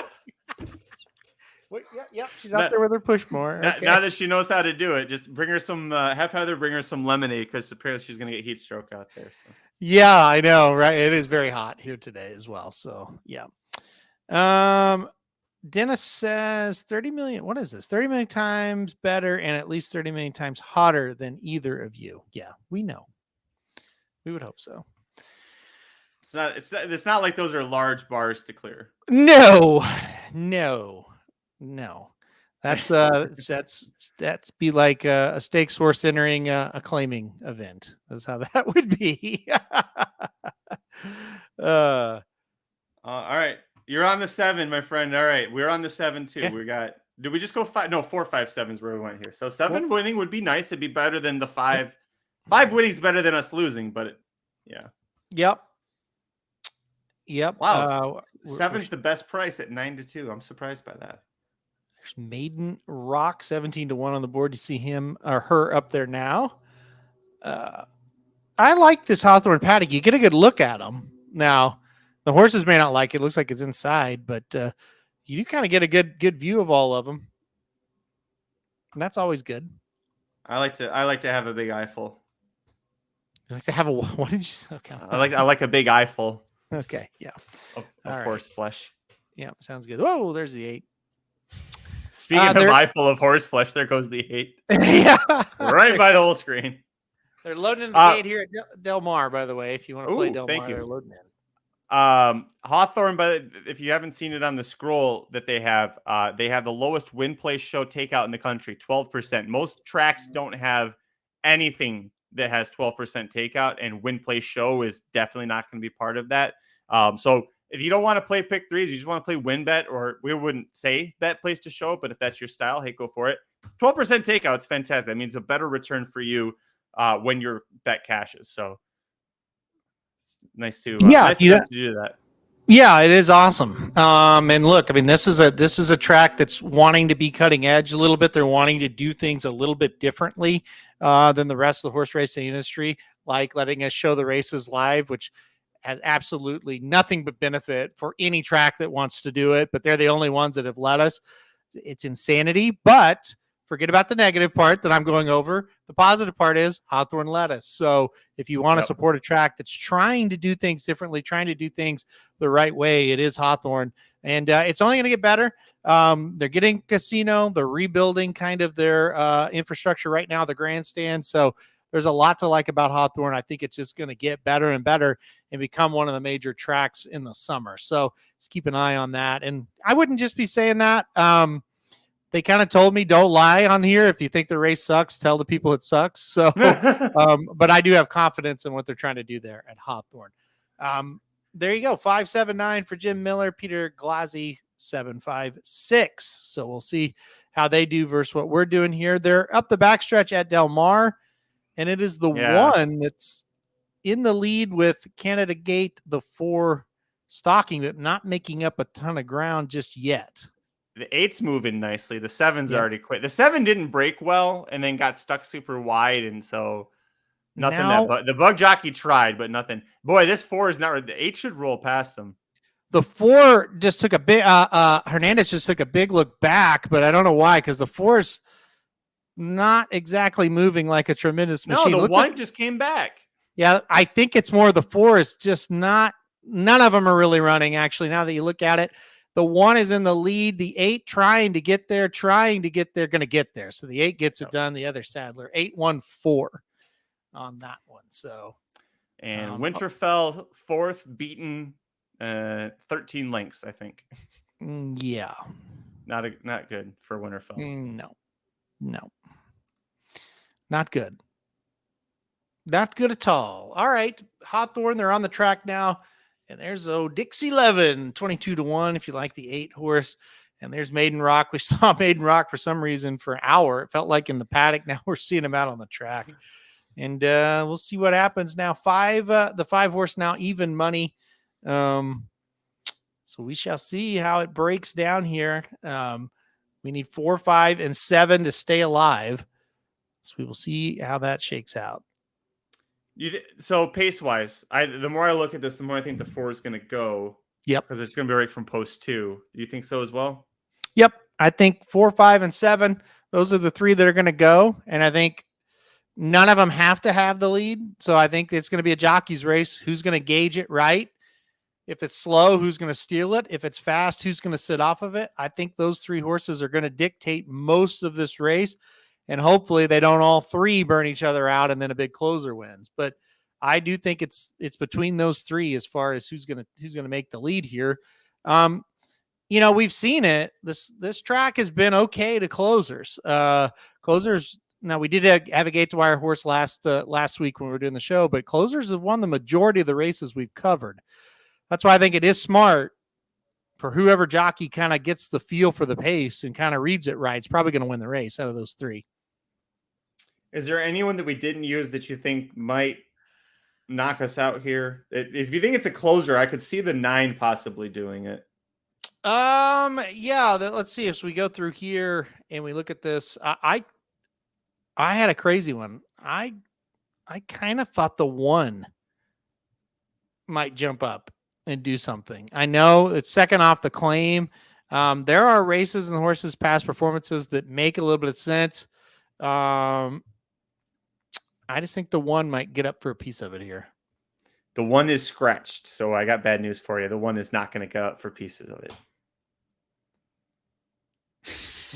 Yep, she's out there with her push mower. Okay. Now that she knows how to do it, just bring her some. Have Heather bring her some lemonade because apparently she's gonna get heat stroke out there. So. Yeah, I know, right? It is very hot here today as well. So yeah. Dennis says 30 million. What is this? 30 million times better and at least 30 million times hotter than either of you. Yeah, we know. We would hope so. It's not like those are large bars to clear. No. That's be like a stakes horse entering a claiming event. That's how that would be. All right. You're on the 7, my friend. All right. We're on the 7 too. Okay. Did we just go 5? No, 4, 5, 7s where we went here. So 7 winning would be nice. It'd be better than the 5. 5 winning is better than us losing, but yeah. Yep. Wow. 7's the best price at 9-2. I'm surprised by that. There's Maiden Rock 17-1 on the board. You see him or her up there now. I like this Hawthorne paddock. You get a good look at them. Now, the horses may not like it. It looks like it's inside, but you do kind of get a good view of all of them. And that's always good. I like to have a big eyeful. You like to have what did you say? Okay. I like a big eyeful. Okay, yeah. Of horse flesh. Yeah, sounds good. Whoa, there's the 8. Speaking of eyeful of horse flesh, there goes the 8. Yeah. Right by the whole screen. They're loading in the gate here at Del Mar, by the way. If you want to play Del Mar, they're loading in. Hawthorne, but if you haven't seen it on the scroll that they have the lowest win play show takeout in the country, 12%. Most tracks don't have anything that has 12% takeout, and win play show is definitely not going to be part of that. So if you don't want to play pick 3s, you just want to play win bet, or we wouldn't say bet place to show, but if that's your style, hey, go for it. 12% takeout is fantastic. That means a better return for you when your bet cashes. So it's nice to nice to do that. Yeah, it is awesome. And look, I mean, this is a track that's wanting to be cutting edge a little bit. They're wanting to do things a little bit differently than the rest of the horse racing industry, like letting us show the races live, which has absolutely nothing but benefit for any track that wants to do it. But they're the only ones that have let us. It's insanity, but forget about the negative part that I'm going over. The positive part is Hawthorne let us. So if you want to support a track that's trying to do things differently, trying to do things the right way, it is Hawthorne. And it's only going to get better. They're getting casino. They're rebuilding kind of their infrastructure right now, the grandstand. So there's a lot to like about Hawthorne. I think it's just going to get better and better and become one of the major tracks in the summer. So just keep an eye on that. And I wouldn't just be saying that. They kind of told me, don't lie on here. If you think the race sucks, tell the people it sucks. So, but I do have confidence in what they're trying to do there at Hawthorne. There you go. 579 for Jim Miller, Peter Glazzi 756. So we'll see how they do versus what we're doing here. They're up the backstretch at Del Mar, and it is the one that's in the lead with Canada Gate, the 4 stalking, but not making up a ton of ground just yet. The 8's moving nicely. The 7's already quit. The 7 didn't break well and then got stuck super wide, and so nothing. The bug jockey tried, but nothing. Boy, this 4 is not. The 8 should roll past him. The 4 just took a big. Hernandez just took a big look back, but I don't know why, because the 4's not exactly moving like a tremendous machine. No, the 1 just came back. Yeah, I think it's more the 4 is just not. None of them are really running. Actually, now that you look at it, the 1 is in the lead. The 8 trying to get there, going to get there. So the 8 gets it done. The other Sadler 8-1-4 on that one. So, and Winterfell 4th, beaten 13 lengths, I think. Yeah, not good for Winterfell. No, not good. Not good at all. All right, Hawthorne, they're on the track now. And there's Dixie Levin, 22-1 if you like the 8 horse. And there's Maiden Rock. We saw Maiden Rock for some reason for an hour. It felt like in the paddock. Now we're seeing him out on the track. And we'll see what happens now. The 5 horse now even money. So we shall see how it breaks down here. We need 4, 5, and 7 to stay alive. So we will see how that shakes out. So pace-wise, the more I look at this, the more I think the 4 is going to go. Yep. Because it's going to be right from post 2. Do you think so as well? Yep. I think 4, 5, and 7, those are the 3 that are going to go. And I think none of them have to have the lead. So I think it's going to be a jockey's race. Who's going to gauge it right? If it's slow, who's going to steal it? If it's fast, who's going to sit off of it? I think those 3 horses are going to dictate most of this race. And hopefully they don't all 3 burn each other out and then a big closer wins. But I do think it's between those 3 as far as who's gonna make the lead here. We've seen it. This track has been okay to closers. Closers. Now we did have a gate to wire horse last week when we were doing the show, but closers have won the majority of the races we've covered. That's why I think it is smart for whoever jockey kind of gets the feel for the pace and kind of reads it right. It's probably going to win the race out of those 3. Is there anyone that we didn't use that you think might knock us out here? If you think it's a closer, I could see the 9 possibly doing it. Yeah. Let's see if we go through here and we look at this. I had a crazy one. I kind of thought the 1 might jump up and do something. I know it's second off the claim. There are races in the horse's past performances that make a little bit of sense. I just think the 1 might get up for a piece of it here. The 1 is scratched, so I got bad news for you. The 1 is not going to go up for pieces of it.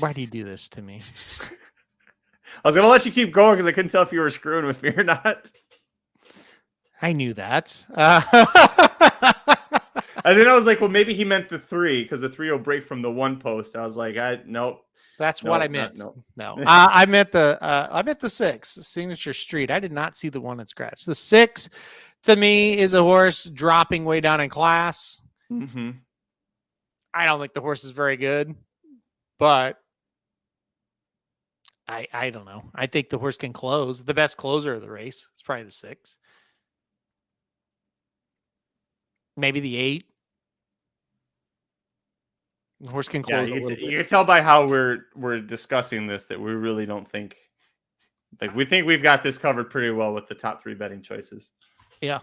Why do you do this to me? I was going to let you keep going because I couldn't tell if you were screwing with me or not. I knew that. And then I was like, well, maybe he meant the 3 because the 3 will break from the 1 post. I was like, nope. That's what I meant. No, I meant the 6, Signature Street. I did not see the 1 that scratched. The 6 to me is a horse dropping way down in class. Mm-hmm. I don't think the horse is very good, but I don't know. I think the horse can close. The best closer of the race is probably the 6. Maybe the 8. The horse can close. You can tell by how we're discussing this that we really don't think, we think we've got this covered pretty well with the top 3 betting choices. Yeah.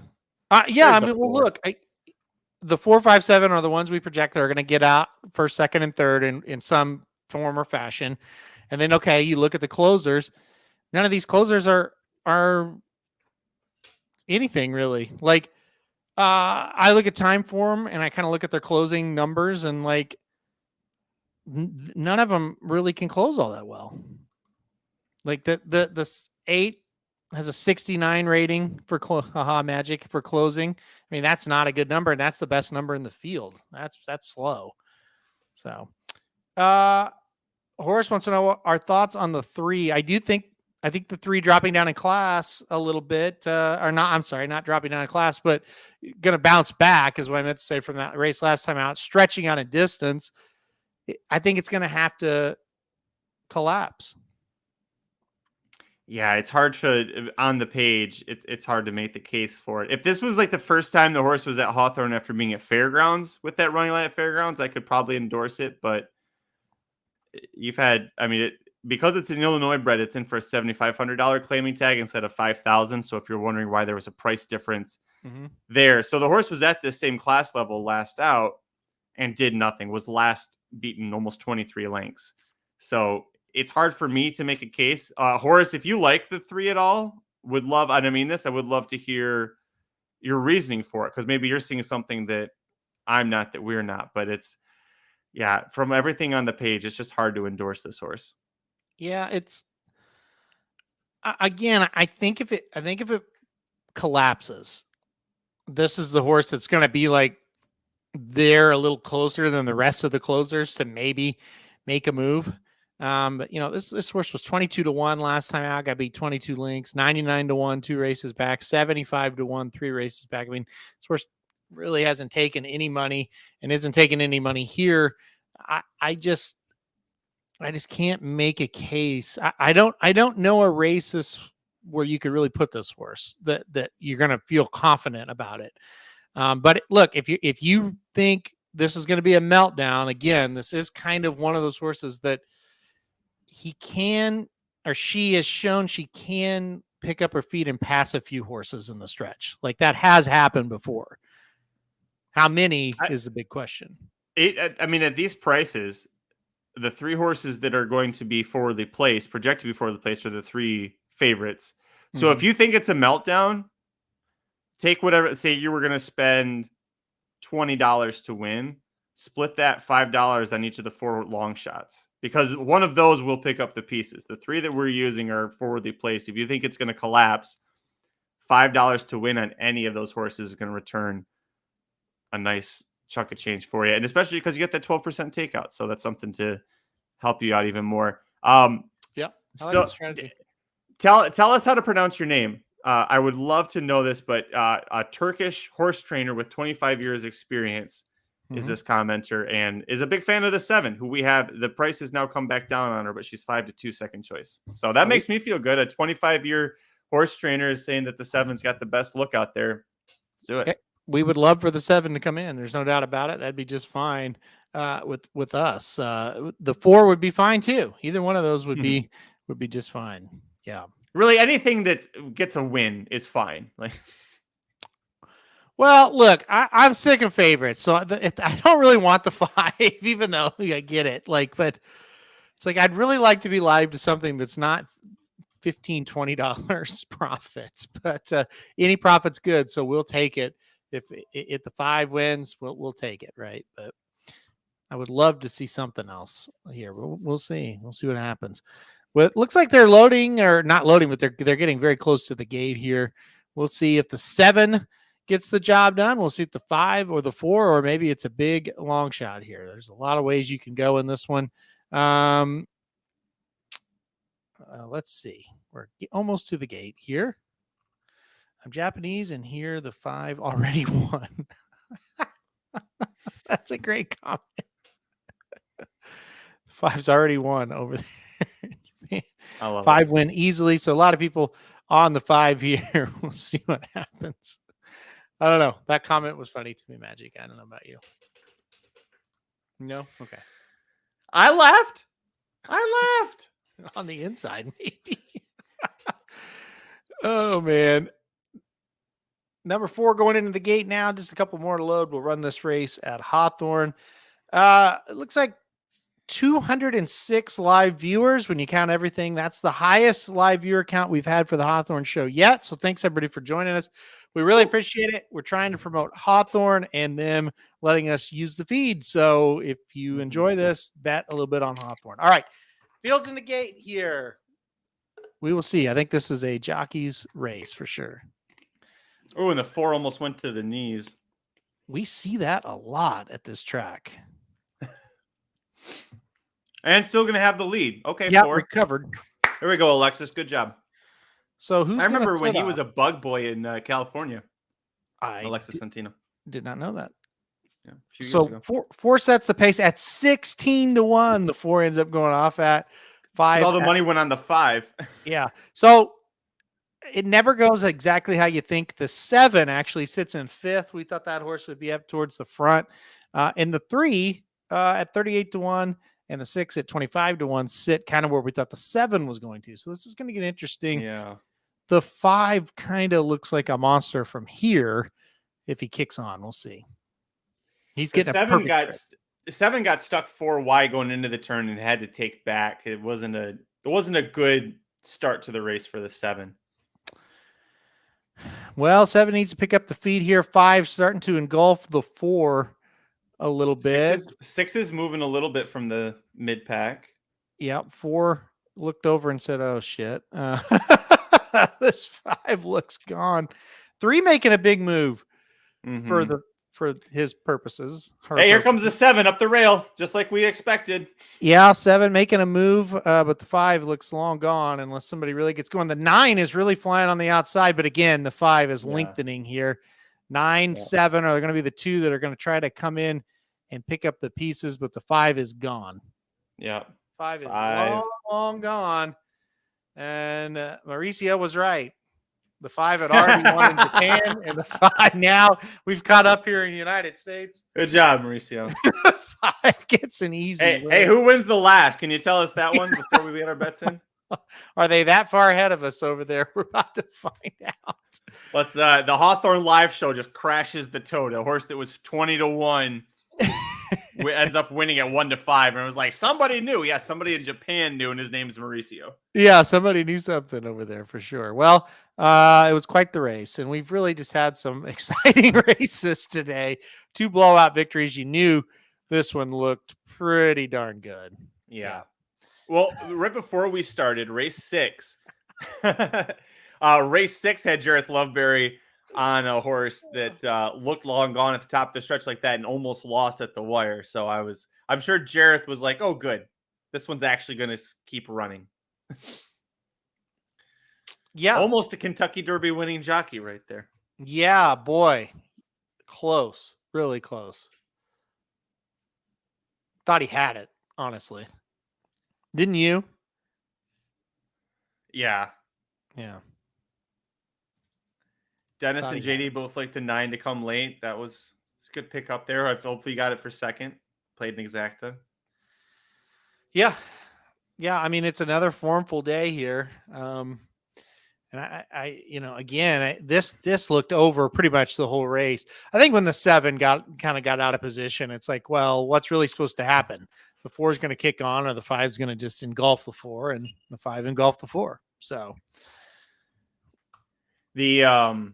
I mean, well, look, the 4, 5, 7 are the ones we project that are going to get out first, second, and third in some form or fashion. And then, okay, you look at the closers. None of these closers are anything really. Like, I look at time form and I kind of look at their closing numbers and none of them really can close all that well. Like the 8 has a 69 rating for Magic for closing. I mean, that's not a good number, and that's the best number in the field. That's slow. So, Horace wants to know our thoughts on the 3. I think the 3 dropping down in class a little bit, not dropping down in class, but going to bounce back is what I meant to say from that race last time out, stretching out in distance. I think it's going to have to collapse. Yeah, it's hard to on the page. It's hard to make the case for it. If this was like the first time the horse was at Hawthorne after being at Fairgrounds with that running line at Fairgrounds, I could probably endorse it. But you've had, I mean, because it's an Illinois bred, it's in for a $7,500 claiming tag instead of $5,000. So if you're wondering why there was a price difference there, so the horse was at the same class level last out and did nothing. Was last beaten almost 23 lengths. So it's hard for me to make a case. Horace, if you like the 3 at all, would love, and I mean this, I would love to hear your reasoning for it, because maybe you're seeing something that I'm not, that we're not. But it's, yeah, from everything on the page, it's just hard to endorse this horse. Yeah, it's again. I think if it collapses, this is the horse that's going to be like they're a little closer than the rest of the closers to maybe make a move. But this horse was 22-1 last time out, got beat 22 lengths, 99-1, 2 races back, 75-1, 3 races back. I mean, this horse really hasn't taken any money and isn't taking any money here. I just can't make a case. I don't know a race where you could really put this horse that you're going to feel confident about it. But look, if you think this is going to be a meltdown, again, this is kind of one of those horses that he can, or she has shown she can pick up her feet and pass a few horses in the stretch. Like that has happened before. How many is the big question. I mean, at these prices, the 3 horses that are going to be forwardly placed, projected to be forwardly placed, are the 3 favorites. So if you think it's a meltdown, take whatever, say you were going to spend $20 to win, split that $5 on each of the 4 long shots, because one of those will pick up the pieces. The 3 that we're using are forwardly placed. If you think it's going to collapse, $5 to win on any of those horses is going to return a nice chunk of change for you. And especially because you get that 12% takeout. So that's something to help you out even more. Yeah. So tell us how to pronounce your name. I would love to know this, but a Turkish horse trainer with 25 years experience is this commenter, and is a big fan of the 7, who we have. The price has now come back down on her, but she's 5-2 second choice. So that makes me feel good. A 25-year horse trainer is saying that the 7's got the best look out there. Let's do it. We would love for the 7 to come in. There's no doubt about it. That'd be just fine with us. The 4 would be fine too. Either one of those would be just fine. Yeah. Really, anything that gets a win is fine. Like, well, look, I'm sick of favorites, so I don't really want the 5, even though I get it. But it's like I'd really like to be live to something that's not $15-$20 profits, but any profit's good, so we'll take it. If the 5 wins, we'll take it, right? But I would love to see something else here. We'll see. We'll see what happens. Well, it looks like they're loading, or not loading, but they're getting very close to the gate here. We'll see if the 7 gets the job done. We'll see if the 5 or the 4, or maybe it's a big long shot here. There's a lot of ways you can go in this one. Let's see. We're almost to the gate here. I'm Japanese, and here the 5 already won. That's a great comment. The 5's already won over there. 5 win easily. So a lot of people on the 5 here. We'll see what happens. I don't know. That comment was funny to me, Magic. I don't know about you. No? Okay. I laughed. On the inside, maybe. Oh, man. Number 4 going into the gate now. Just a couple more to load. We'll run this race at Hawthorne. It looks like 206 live viewers when you count everything. That's the highest live viewer count we've had for the Hawthorne show yet. So thanks everybody for joining us. We really appreciate it. We're trying to promote Hawthorne and them letting us use the feed. So if you enjoy this, bet a little bit on Hawthorne. All right. Fields in the gate here. We will see. I think this is a jockey's race for sure. Oh, and the 4 almost went to the knees. We see that a lot at this track. And still going to have the lead. Okay, yeah, 4. Recovered. There we go, Alexis. Good job. So who's? I remember when he was a bug boy in California. Alexis Santino. Did not know that. a few years So ago. four sets the pace at 16-1. The 4 ends up going off at 5. All the money went on the 5. Yeah. So it never goes exactly how you think. The 7 actually sits in 5th. We thought that horse would be up towards the front. And the 3 at 38-1 and the 6 at 25-1 sit kind of where we thought the 7 was going to. So this is going to get interesting. Yeah. The 5 kind of looks like a monster from here. If he kicks on, we'll see. He's getting a 7 got stuck 4 wide going into the turn and had to take back. It wasn't a good start to the race for the 7. Well, 7 needs to pick up the feed here. 5 starting to engulf the 4 a little bit. 6 is moving a little bit from the mid pack. Yep. 4 looked over and said, "Oh shit, this 5 looks gone." 3 making a big move for his purposes. Hey, here comes the 7 up the rail, just like we expected. Yeah, 7 making a move, but the 5 looks long gone unless somebody really gets going. The 9 is really flying on the outside, but again, the 5 is lengthening here. 9, 7 are going to be the 2 that are going to try to come in and pick up the pieces, but the 5 is gone. Yeah. 5 is long gone. And Mauricio was right. The 5 had already won in Japan, and the 5 now we've caught up here in the United States. Good job, Mauricio. 5 gets an easy win. Hey, who wins the last? Can you tell us that one before we get our bets in? Are they that far ahead of us over there? We're about to find out. Let's the Hawthorne live show just crashes the toad. A horse that was 20-1 ends up winning at 1-5, and it was like somebody knew. Yeah, somebody in Japan knew, and his name's Mauricio. Yeah, somebody knew something over there for sure. Well, it was quite the race, and we've really just had some exciting races today. 2 blowout victories. You knew this one looked pretty darn good. Yeah. Well, right before we started, race 6. Race 6 had Jareth Loveberry on a horse that looked long gone at the top of the stretch like that and almost lost at the wire. So I'm sure Jareth was like, "Oh, good. This one's actually going to keep running." Yeah. Almost a Kentucky Derby winning jockey right there. Yeah, boy. Close. Really close. Thought he had it, honestly. Didn't you? Yeah. Yeah. Dennis and JD both like the 9 to come late. It's a good pick up there. Hopefully you got it for second. Played an exacta. Yeah. Yeah. I mean, it's another formful day here. And this looked over pretty much the whole race. I think when the 7 got out of position, it's like, well, what's really supposed to happen? The 4 is going to kick on, or the 5 is going to just engulf the 4, and the 5 engulfed the 4. So I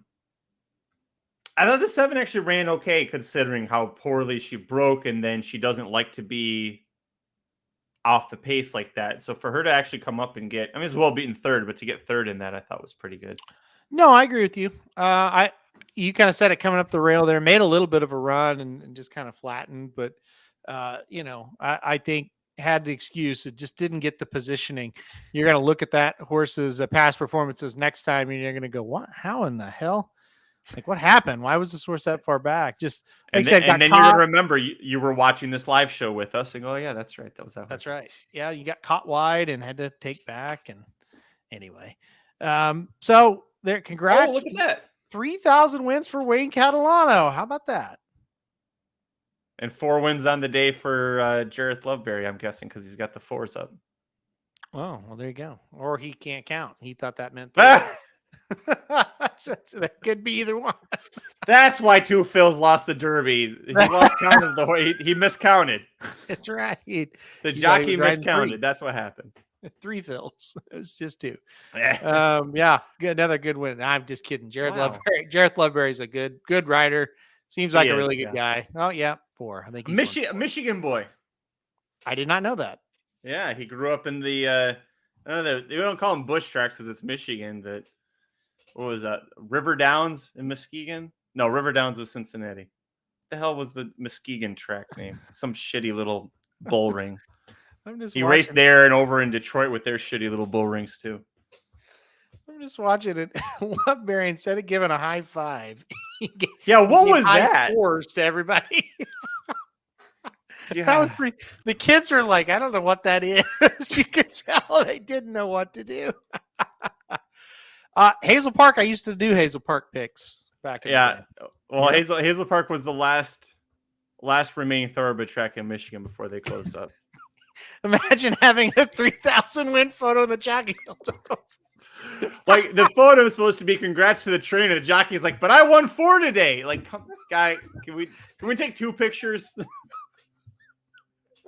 thought the 7 actually ran okay considering how poorly she broke, and then she doesn't like to be off the pace like that. So for her to actually come up and get, as well beaten 3rd, but to get 3rd in that, I thought was pretty good. No, I agree with you. You kind of said it coming up the rail there, made a little bit of a run and just kind of flattened, but I think had the excuse. It just didn't get the positioning. You're going to look at that horse's past performances next time, and you're going to go, "What? How in the hell? Like, what happened? Why was this horse that far back?" Just like and then you're gonna remember you were watching this live show with us and go, "Oh yeah, that's right, that was that horse." That's right. Yeah, you got caught wide and had to take back. And anyway, so there. Congrats! Oh, look at that. 3,000 wins for Wayne Catalano. How about that? And 4 wins on the day for Jareth Loveberry, I'm guessing, because he's got the 4s up. Oh, well, there you go. Or he can't count. He thought that meant that could be either one. That's why 2 Phils lost the Derby. He lost count of the way he miscounted. That's right. The jockey miscounted. That's what happened. 3 Phils. It was just 2. Yeah, another good win. I'm just kidding. Jareth Loveberry's a good rider. Seems like a really good guy. Oh yeah, 4. I think he's Michigan boy. I did not know that. Yeah, he grew up in the I don't know, they don't call him bush tracks because it's Michigan, but what was that? River Downs in Muskegon? No, River Downs was Cincinnati. What the hell was the Muskegon track name? Some shitty little bull ring. He raced there and over in Detroit with their shitty little bull rings too. I'm just watching it. Loveberry, instead of giving a high 5, what was that? 4s to everybody. That was pretty. The kids were like, I don't know what that is. You could tell they didn't know what to do. Hazel Park. I used to do Hazel Park picks back in the day. Well, yep. Hazel Park was the last remaining thoroughbred track in Michigan before they closed up. Imagine having a 3,000 win photo in the jockey. Like the photo is supposed to be congrats to the trainer. The jockey's like, but I won 4 today. Like, come, guy, can we take 2 pictures?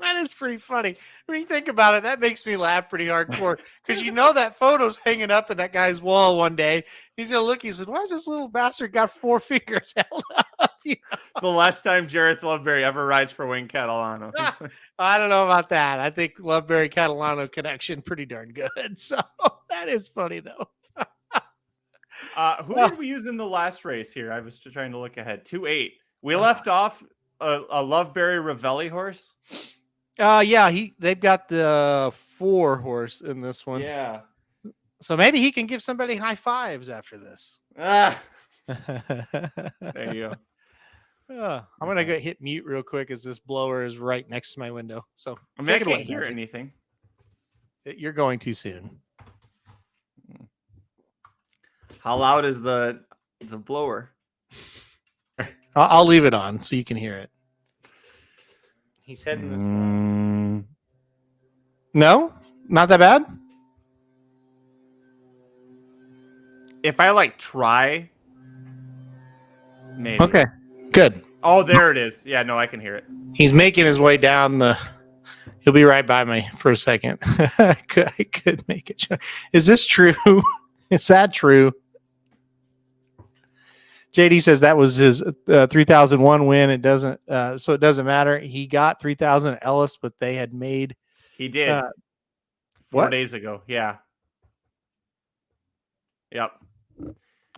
That is pretty funny. When you think about it, that makes me laugh pretty hardcore. Because you know that photo's hanging up in that guy's wall one day. He's going to look, he said, why is this little bastard got 4 fingers held up? You know? It's the last time Jareth Loveberry ever rides for Wayne Catalano. I don't know about that. I think Loveberry Catalano connection pretty darn good. So that is funny, though. Who did we use in the last race here? I was trying to look ahead. 2-8. We left off a Loveberry Ravelli horse. Yeah, they've got the 4 horse in this one. Yeah. So maybe he can give somebody high fives after this. There you go. I'm gonna go hit mute real quick as this blower is right next to my window. So I mean, I can't hear anything. You're going too soon. How loud is the blower? I'll leave it on so you can hear it. He's heading this way. No, not that bad. If I try, maybe. Okay, good. Oh, there it is. Yeah, no, I can hear it. He's making his way down the. He'll be right by me for a second. I could make it. Is this true? Is that true? JD says that was his 3001 win. It doesn't, so it doesn't matter. He got 3000 at Ellis, but they had made. He did 4 days ago. Yeah. Yep.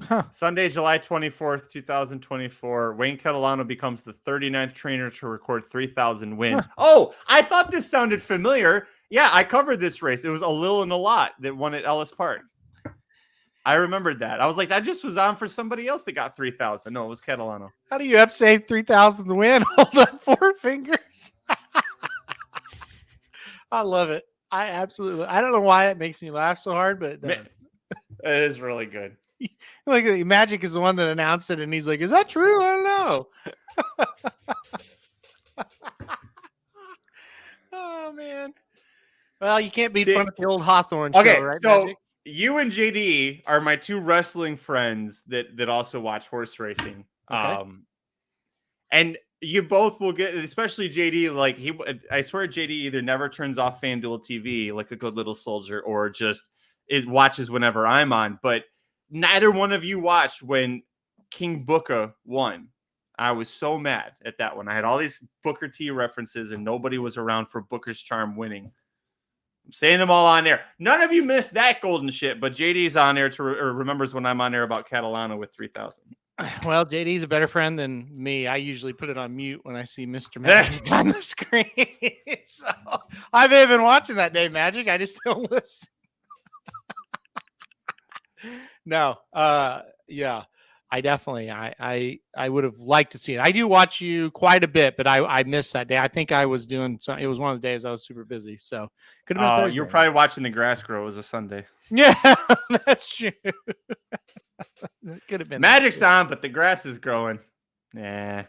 Huh. Sunday, July 24th, 2024. Wayne Catalano becomes the 39th trainer to record 3,000 wins. Huh. Oh, I thought this sounded familiar. Yeah, I covered this race. It was a Lil and a Lot that won at Ellis Park. I remembered that. I was like, that just was on for somebody else that got 3,000. No, it was Catalano. How do you upsave 3,000 to win? Hold up 4 fingers. I love it. I don't know why it makes me laugh so hard, but it does. It is really good. Like Magic is the one that announced it, and he's like, "Is that true? I don't know." Oh man! Well, you can't beat fun at the old Hawthorne show, right? So Magic? You and JD are my 2 wrestling friends that also watch horse racing. Okay. And you both will get, especially JD. Like I swear, JD either never turns off FanDuel TV like a good little soldier, or just watches whenever I'm on. But neither one of you watched when King Booker won. I was so mad at that one. I had all these Booker T references, and nobody was around for Booker's charm winning. I'm saying them all on there. None of you missed that golden shit, but JD's on there or remembers when I'm on there about Catalano with 3,000. Well, JD's a better friend than me. I usually put it on mute when I see Mr. Magic on the screen. So I may have been watching that day, Magic. I just don't listen. No. Yeah. I definitely, I would have liked to see it. I do watch you quite a bit, but I missed that day. I think I was doing something. It was one of the days I was super busy. So could have been Thursday. You were probably watching the grass grow. It was a Sunday. Yeah, that's true. Could have been. Magic's on, but the grass is growing. Nah.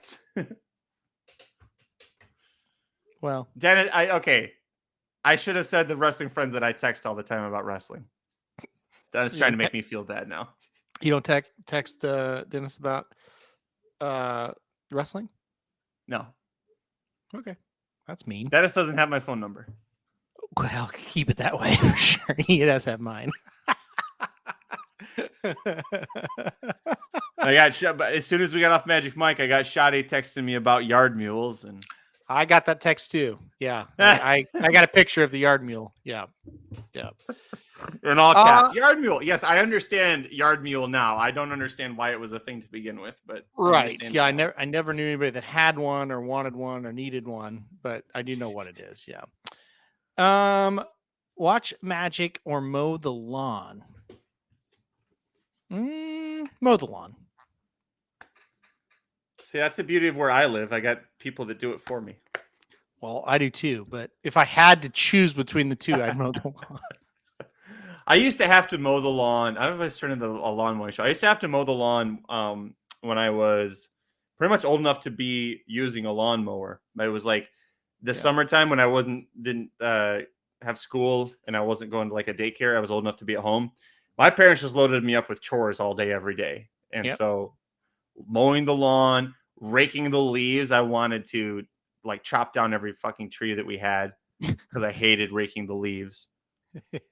Well, Dennis, I should have said the wrestling friends that I text all the time about wrestling. Dennis trying to make me feel bad now. You don't text Dennis about wrestling? No. Okay. That's mean. Dennis doesn't have my phone number. Well, keep it that way for sure. He does have mine. I got as soon as we got off Magic Mike, I got Shadi texting me about yard mules, and I got that text too. Yeah. I got a picture of the yard mule. Yeah. Yeah. In all caps. Yard mule. Yes, I understand yard mule now. I don't understand why it was a thing to begin with, but right. Yeah, I never knew anybody that had one or wanted one or needed one, but I do know what it is. Yeah. Watch Magic or mow the lawn. Mow the lawn. See, that's the beauty of where I live. I got people that do it for me. Well, I do too, but if I had to choose between the two, I'd mow the lawn. I used to have to mow the lawn. I don't know if I started a lawn mowing show. I used to have to mow the lawn when I was pretty much old enough to be using a lawnmower. It was like the summertime when I didn't have school and I wasn't going to like a daycare. I was old enough to be at home. My parents just loaded me up with chores all day, every day. And so mowing the lawn, raking the leaves, I wanted to like chop down every fucking tree that we had because I hated raking the leaves. It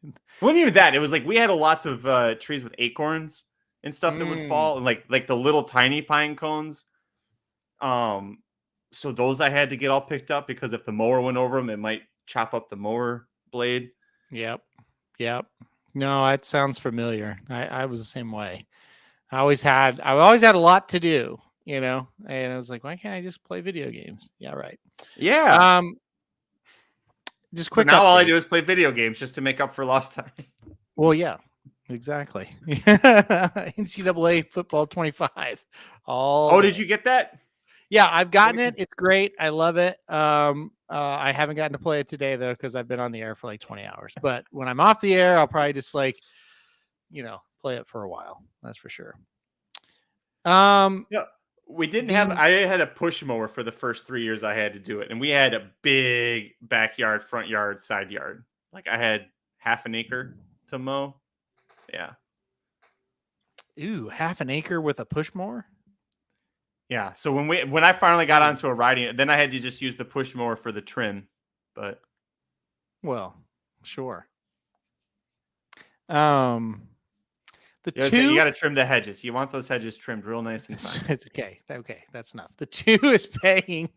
wasn't even that. It was like we had lots of trees with acorns and stuff that would fall, and like the little tiny pine cones. So those I had to get all picked up because if the mower went over them, it might chop up the mower blade. Yep. No, that sounds familiar. I was the same way. I always had a lot to do, and I was like, why can't I just play video games? Yeah, right. Yeah. Just quick. So now all I do is play video games just to make up for lost time. Well, yeah, exactly. NCAA football 25. Did you get that? Yeah, I've gotten it. It's great. I love it. I haven't gotten to play it today though because I've been on the air for like 20 hours. But when I'm off the air, I'll probably just play it for a while. That's for sure. Yeah. We didn't have. I had a push mower for the first 3 years I had to do it, and we had a big backyard, front yard, side yard. Like I had half an acre to mow. Yeah. Ooh, half an acre with a push mower. Yeah. So when I finally got onto a riding, then I had to just use the push mower for the trim. But well, sure. You got to trim the hedges. You want those hedges trimmed real nice and fine. It's okay. That's enough. The 2 is paying.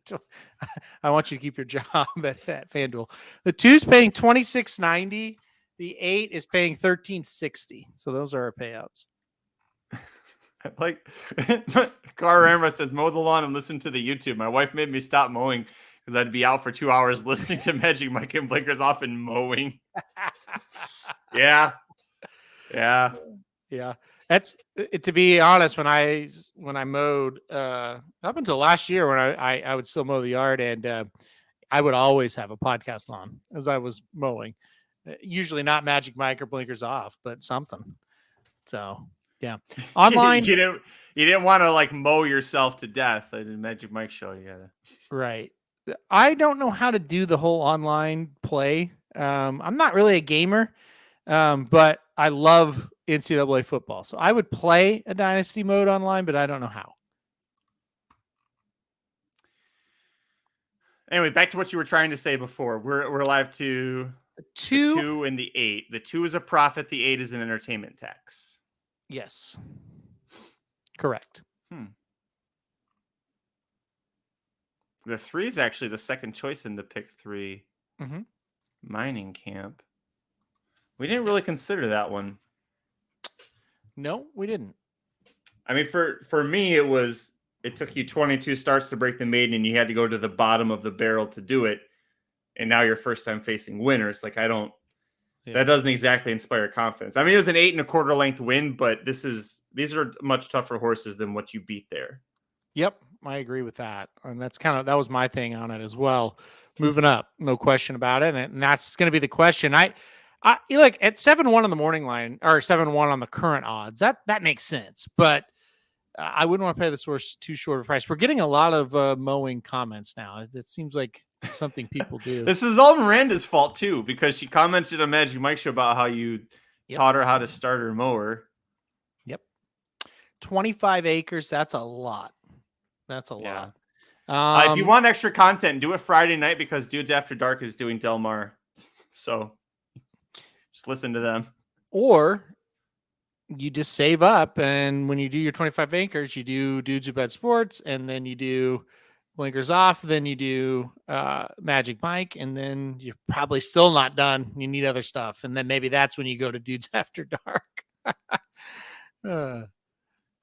I want you to keep your job at that FanDuel. The 2 is paying $26.90. The 8 is paying $13.60. So those are our payouts. Like Carrera says, mow the lawn and listen to the YouTube. My wife made me stop mowing because I'd be out for 2 hours listening to Magic Mike and blinkers off and mowing. Yeah. That's it. To be honest, when I mowed up until last year, when I would still mow the yard, and I would always have a podcast on as I was mowing. Usually not Magic Mike or blinkers off, but something. So yeah, online. you didn't want to like mow yourself to death. I did Magic Mike show you gotta. Right. I don't know how to do the whole online play. I'm not really a gamer, but I love NCAA football. So I would play a dynasty mode online, but I don't know how. Anyway, back to what you were trying to say before. We're live to the 2 and the 8. The 2 is a profit. The 8 is an entertainment tax. Yes. Correct. The 3 is actually the second choice in the pick 3 mining camp. We didn't really consider that one. No, we didn't. I mean, for me, it took you 22 starts to break the maiden, and you had to go to the bottom of the barrel to do it. And now you're first time facing winners. Like that doesn't exactly inspire confidence. I mean, it was an 8 1/4 length win, but these are much tougher horses than what you beat there. Yep, I agree with that. And that was my thing on it as well. Moving up, no question about it. And that's going to be the question. I look at 7-1 on the morning line or 7-1 on the current odds. That makes sense, but I wouldn't want to pay the source too short of a price. We're getting a lot of mowing comments now. It seems like something people do. This is all Miranda's fault too, because she commented on Magic Mike show about how you taught her how to start her mower. Yep. 25 acres. That's a lot. That's a lot. If you want extra content, do it Friday night because Dudes After Dark is doing Del Mar. So just listen to them. Or you just save up, and when you do your 25 acres, you do Dudes Who Bet Sports, and then you do blinkers off, then you do Magic Mike, and then you're probably still not done. You need other stuff, and then maybe that's when you go to Dudes After Dark. I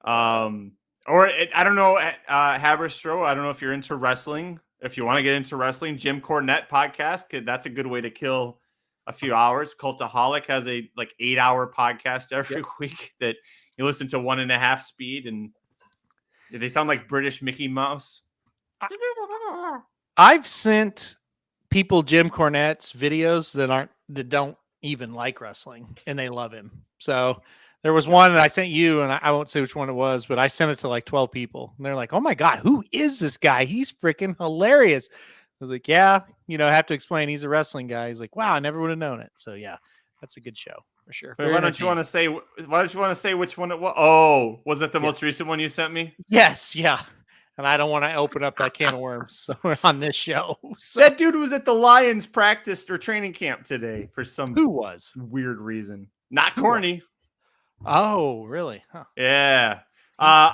don't know, Haberstroh, I don't know if you're into wrestling. If you want to get into wrestling, Jim Cornette podcast, that's a good way to kill a few hours. Cultaholic has a 8-hour podcast every week that you listen to 1.5 speed, and they sound like British Mickey Mouse. I've sent people Jim Cornette's videos that don't even like wrestling, and they love him. So there was one that I sent you, and I won't say which one it was, but I sent it to like 12 people, and they're like, "Oh my god, who is this guy? He's freaking hilarious." I was like, "Yeah, I have to explain. He's a wrestling guy." He's like, "Wow, I never would have known it." So yeah, that's a good show for sure. Wait, why don't you want to say? Why don't you want to say which one it was? Oh, was it the most recent one you sent me? Yes, yeah. And I don't want to open up that can of worms so on this show. So. That dude was at the Lions practice or training camp today for some weird reason. Not corny. Oh, really? Huh. Yeah.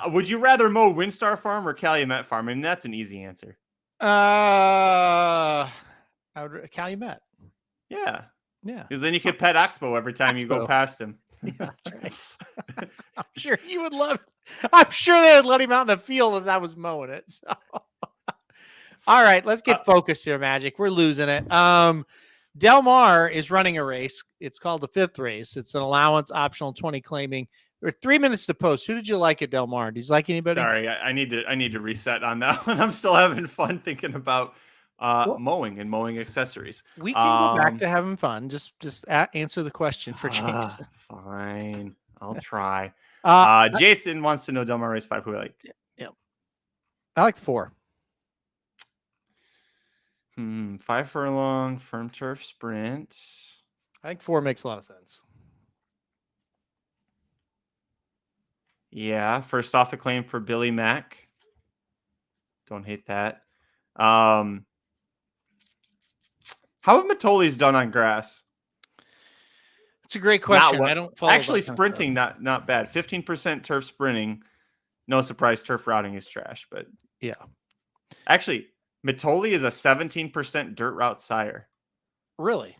Would you rather mow Windstar Farm or Calumet Farm? I mean, that's an easy answer. I would Calumet. Yeah. Yeah. Because then you could pet Oxbow every time you go past him. Yeah, that's right. I'm sure you would love. I'm sure they would let him out in the field as I was mowing it. So. All right, let's get focused here, Magic. We're losing it. Del Mar is running a race. It's called the 5th race. It's an allowance optional 20 claiming. There are 3 minutes to post. Who did you like at Del Mar? Did you like anybody? Sorry, I need to reset on that one. I'm still having fun thinking about mowing and mowing accessories. We can go back to having fun. Just answer the question for Jason. Fine, I'll try. Jason wants to know Del Mar race 5. Who I like? Yeah, I like 4. 5 furlong firm turf sprint. I think 4 makes a lot of sense. Yeah, first off the claim for Billy Mack. Don't hate that. How have Matoli's done on grass? It's a great question. I don't follow actually sprinting, not bad. 15% turf sprinting. No surprise, turf routing is trash, but yeah. Actually, Matoli is a 17% dirt route sire. Really?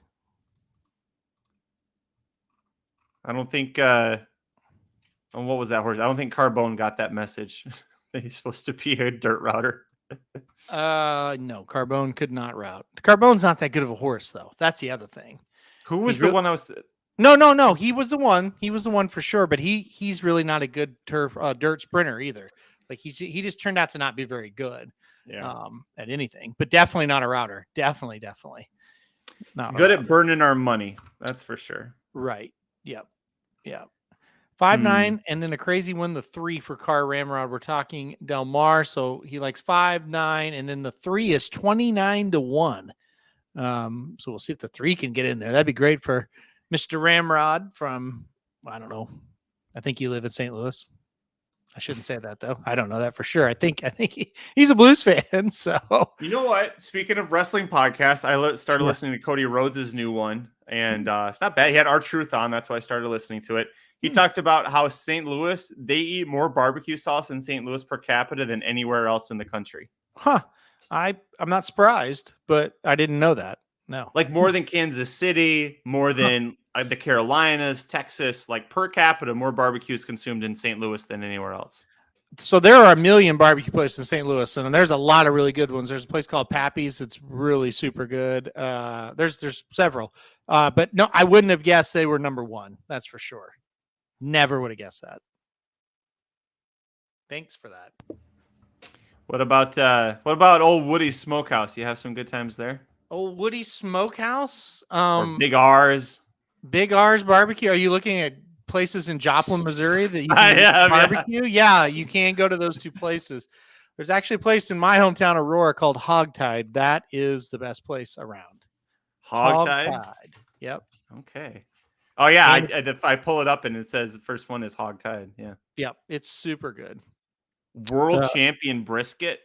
I don't think what was that horse? I don't think Carbone got that message that he's supposed to be a dirt router. No, Carbone could not route. Carbone's not that good of a horse, though. That's the other thing. Who was the one I was? No. He was the one. He was the one for sure. But he's really not a good dirt sprinter either. Like he just turned out to not be very good. Yeah. At anything, but definitely not a router. Definitely. Not good at burning our money. That's for sure. Right. Yep. 5-9, and then a crazy one, the 3 for Car Ramrod. We're talking Del Mar, so he likes 5-9, and then the 3 is 29-1. So we'll see if the 3 can get in there. That'd be great for Mr. Ramrod from, I don't know. I think you live in St. Louis. I shouldn't say that though. I don't know that for sure. I think he's a Blues fan. So you know what? Speaking of wrestling podcasts, I started listening to Cody Rhodes' new one, and it's not bad. He had R-Truth on, that's why I started listening to it. He talked about how St. Louis, they eat more barbecue sauce in St. Louis per capita than anywhere else in the country. Huh? I'm not surprised, but I didn't know that. No, like more than Kansas City, more than the Carolinas, Texas, like per capita, more barbecue is consumed in St. Louis than anywhere else. So there are a million barbecue places in St. Louis, and there's a lot of really good ones. There's a place called Pappy's. It's really super good. There's several, but no, I wouldn't have guessed they were number 1. That's for sure. Never would have guessed that. Thanks for that. What about old Woody's Smokehouse? You have some good times there? Old Woody's Smokehouse? Or Big R's. Big R's barbecue. Are you looking at places in Joplin, Missouri that you can barbecue? Yeah, you can go to those 2 places. There's actually a place in my hometown, Aurora, called Hogtied. That is the best place around. Hogtied? Yep. Okay. Oh, yeah. I pull it up and it says the first one is Hogtied. Yeah. Yep. It's super good. World champion brisket.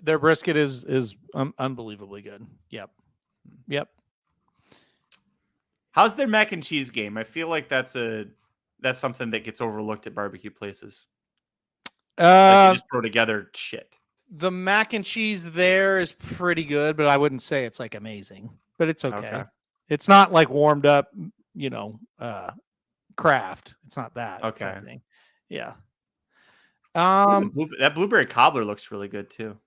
Their brisket is unbelievably good. Yep. How's their mac and cheese game? I feel like that's something that gets overlooked at barbecue places. Like you just throw together shit. The mac and cheese there is pretty good, but I wouldn't say it's like amazing. But it's okay. It's not like warmed up, craft. It's not that. Okay. Kind of thing. Yeah. That blueberry cobbler looks really good too.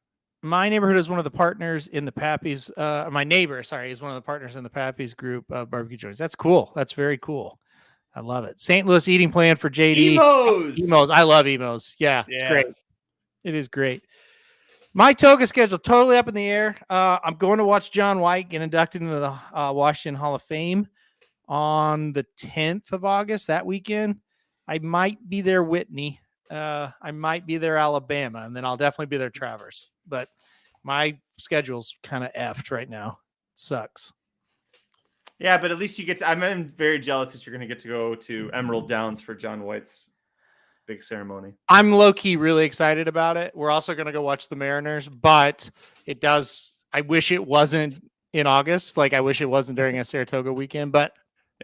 My neighborhood is one of the partners in the Pappy's. My neighbor, is one of the partners in the Pappy's group of barbecue joints. That's cool. That's very cool. I love it. St. Louis eating plan for JD. Emos. I love emos. Yeah, it's great. It is great. My toga schedule totally up in the air. I'm going to watch John White get inducted into the Washington Hall of Fame on the 10th of August, that weekend. I might be there, Whitney. I might be there, Alabama, and then I'll definitely be there, Traverse. But my schedule's kind of effed right now. It sucks. Yeah, but at least you get to, I'm very jealous that you're going to get to go to Emerald Downs for John White's big ceremony. I'm low-key really excited about it. We're also going to go watch the Mariners, but I wish it wasn't in August. Like, I wish it wasn't during a Saratoga weekend, but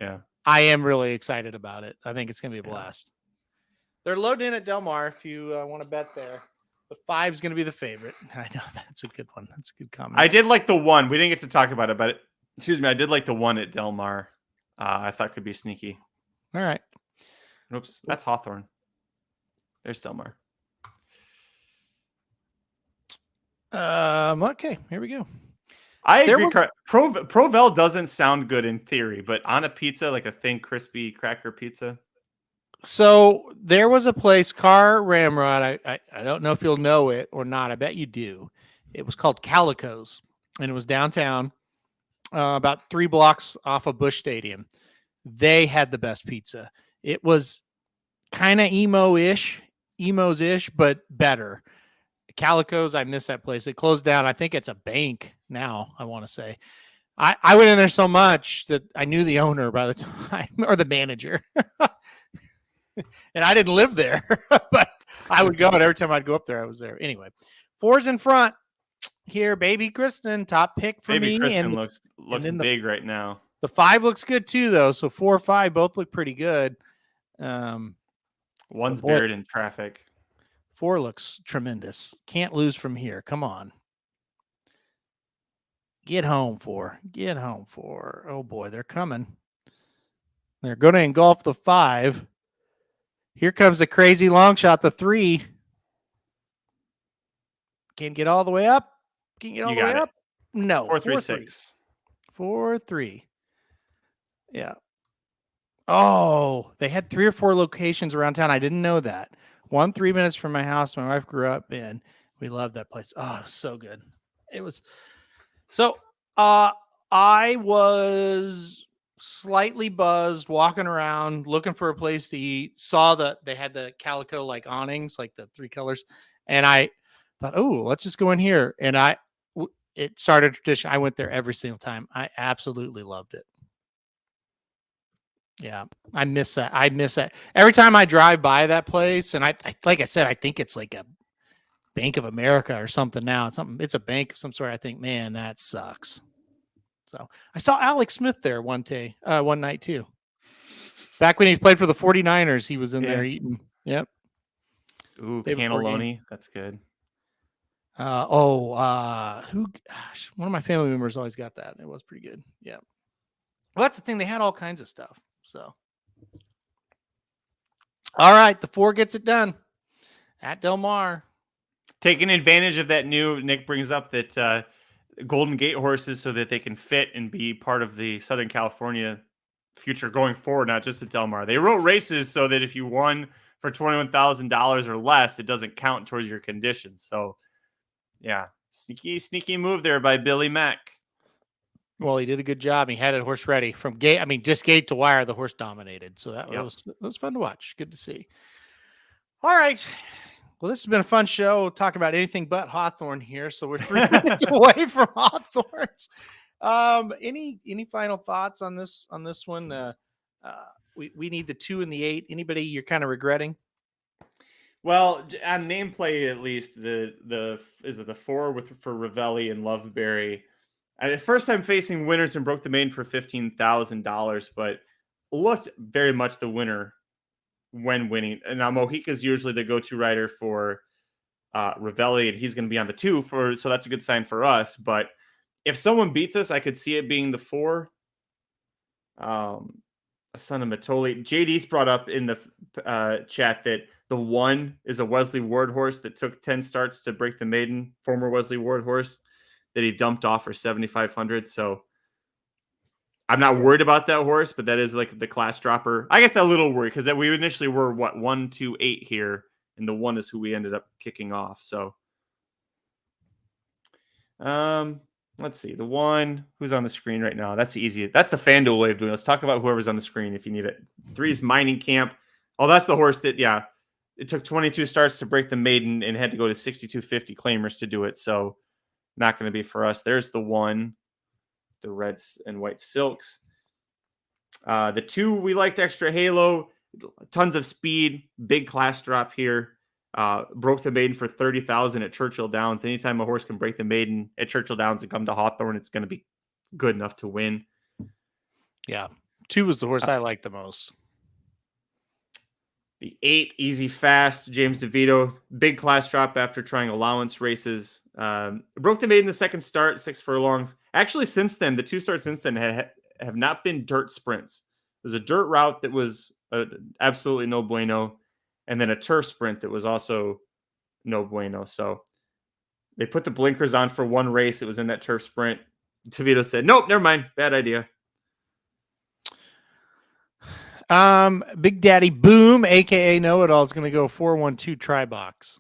yeah, I am really excited about it. I think it's going to be a blast. They're loading in at Del Mar if you want to bet there. The 5 is going to be the favorite. I know that's a good one. That's a good comment. I did like the one. We didn't get to talk about it, but excuse me, I did like the one at Del Mar. I thought could be sneaky. All right. Oops, that's Hawthorne. There's Del Mar. Okay, here we go. I agree. Provel doesn't sound good in theory, but on a pizza, like a thin, crispy cracker pizza. So there was a place, Car Ramrod. I don't know if you'll know it or not. I bet you do. It was called Calico's, and it was downtown, about 3 blocks off of Busch Stadium. They had the best pizza. It was kind of emos-ish, but better. Calico's, I miss that place. It closed down. I think it's a bank now, I want to say. I went in there so much that I knew the owner by the time, or the manager. And I didn't live there, but I would go, and every time I'd go up there, I was there. Anyway, 4's in front here. Baby Kristen, top pick for me. Baby Kristen looks big right now. The 5 looks good too, though. So 4 or 5 both look pretty good. One's buried in traffic. 4 looks tremendous. Can't lose from here. Come on. Get home 4. Get home 4. Oh, boy, they're coming. They're going to engulf the 5. Here comes a crazy long shot, the 3. Can't get all the way up. Can you get all the way up? No. 4-3-6. 4-3. Yeah. Oh, they had 3 or 4 locations around town. I didn't know that. 1 3 minutes from my house. My wife grew up in. We loved that place. Oh, it was so good. It was. So I was slightly buzzed, walking around, looking for a place to eat. Saw that they had the Calico like awnings, like the 3 colors. And I thought, oh, let's just go in here. And it started a tradition. I went there every single time. I absolutely loved it. Yeah, I miss that. Every time I drive by that place, and I like I said, I think it's like a Bank of America or something now. It's a bank of some sort. I think, man, that sucks. So I saw Alex Smith there one night too. Back when he played for the 49ers, he was in there eating. Yep. Ooh, cannelloni. That's good. Who? Gosh, one of my family members always got that. It was pretty good. Yeah. Well, that's the thing. They had all kinds of stuff. So, all right, the 4 gets it done at Del Mar. Taking advantage of that new, Nick brings up that Golden Gate horses so that they can fit and be part of the Southern California future going forward, not just at Del Mar. They wrote races so that if you won for $21,000 or less, it doesn't count towards your conditions. So, yeah, sneaky move there by Billy Mack. Well, he did a good job. He had a horse ready from gate. I mean, just gate to wire, the horse dominated. So that was fun to watch. Good to see. All right. Well, this has been a fun show. Talking about anything but Hawthorne here. So we're 3 minutes away from Hawthorne's. Any final thoughts on this one? We need the 2 and the 8. Anybody you're kind of regretting? Well, on nameplay at least, the 4 for Ravelli and Loveberry. At first time facing winners and broke the main for $15,000, but looked very much the winner when winning. And now Mojica's usually the go-to rider for Ravelli, and he's going to be on the 2 so that's a good sign for us. But if someone beats us, I could see it being the 4. A son of Matoli. JD's brought up in the chat that the 1 is a Wesley Ward horse that took 10 starts to break the maiden, former Wesley Ward horse that he dumped off for $7,500. So I'm not worried about that horse, but that is like the class dropper. I guess a little worried because we initially were 1, 2, 8 here, and the 1 is who we ended up kicking off. So Let's see. The one who's on the screen right now. That's the easiest. That's the FanDuel way of doing it. Let's talk about whoever's on the screen if you need it. 3 is Mining Camp. Oh, that's the horse that, yeah. It took 22 starts to break the maiden and had to go to 6250 claimers to do it. So not going to be for us. There's the 1, the Reds and White Silks. The 2, we liked Extra Halo. Tons of speed. Big class drop here. Broke the maiden for 30,000 at Churchill Downs. Anytime a horse can break the maiden at Churchill Downs and come to Hawthorne, it's going to be good enough to win. Yeah. 2 was the horse I liked the most. The 8, Easy Fast, James DeVito. Big class drop after trying allowance races. Broke the maiden the second start, 6 furlongs. Actually, since then, the 2 starts since then have not been dirt sprints. There's a dirt route that was absolutely no bueno, and then a turf sprint that was also no bueno. So they put the blinkers on for one race. It was in that turf sprint. DeVito said, nope, never mind. Bad idea. Big Daddy Boom, aka Know-It-All, is going to go 4-1-2 try box.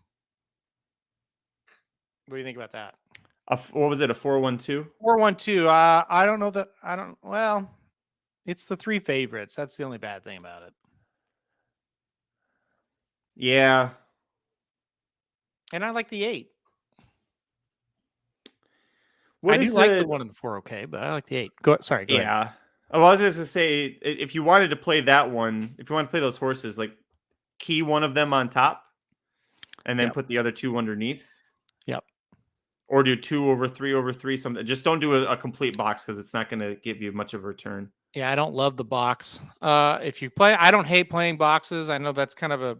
What do you think about that? What was it? A 4-1-2? 4-1-2. I don't know that. Well, it's the 3 favorites. That's the only bad thing about it. Yeah. And I like the 8. I do like the 1 and the 4, okay, but I like the 8. Go ahead. Yeah. Oh, I was going to say, if you wanted to play that one, if you want to play those horses, like key one of them on top and then put the other 2 underneath. Yep. Or do 2 over 3 over 3, something. Just don't do a complete box because it's not going to give you much of a return. Yeah, I don't love the box. If you play, I don't hate playing boxes. I know that's kind of a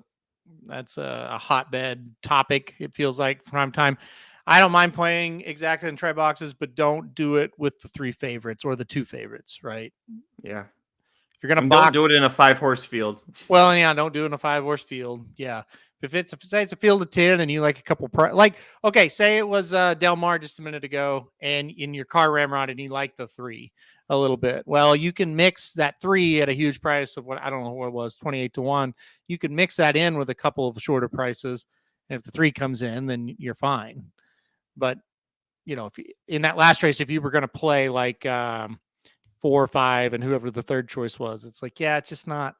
hotbed topic. It feels like prime time. I don't mind playing exacta and try boxes, but don't do it with the 3 favorites or the 2 favorites, right? Yeah. If you're gonna don't do it in a 5-horse field. Well, yeah, don't do it in a 5-horse field. Yeah. If it's a field of 10 and you like a couple okay, say it was Del Mar just a minute ago and in your car ramrod and you like the 3 a little bit. Well, you can mix that 3 at a huge price of what I don't know what it was, 28-1. You can mix that in with a couple of shorter prices. And if the 3 comes in, then you're fine. But if in that last race, if you were going to play like 4 or 5 and whoever the third choice was, it's like, yeah, it's just not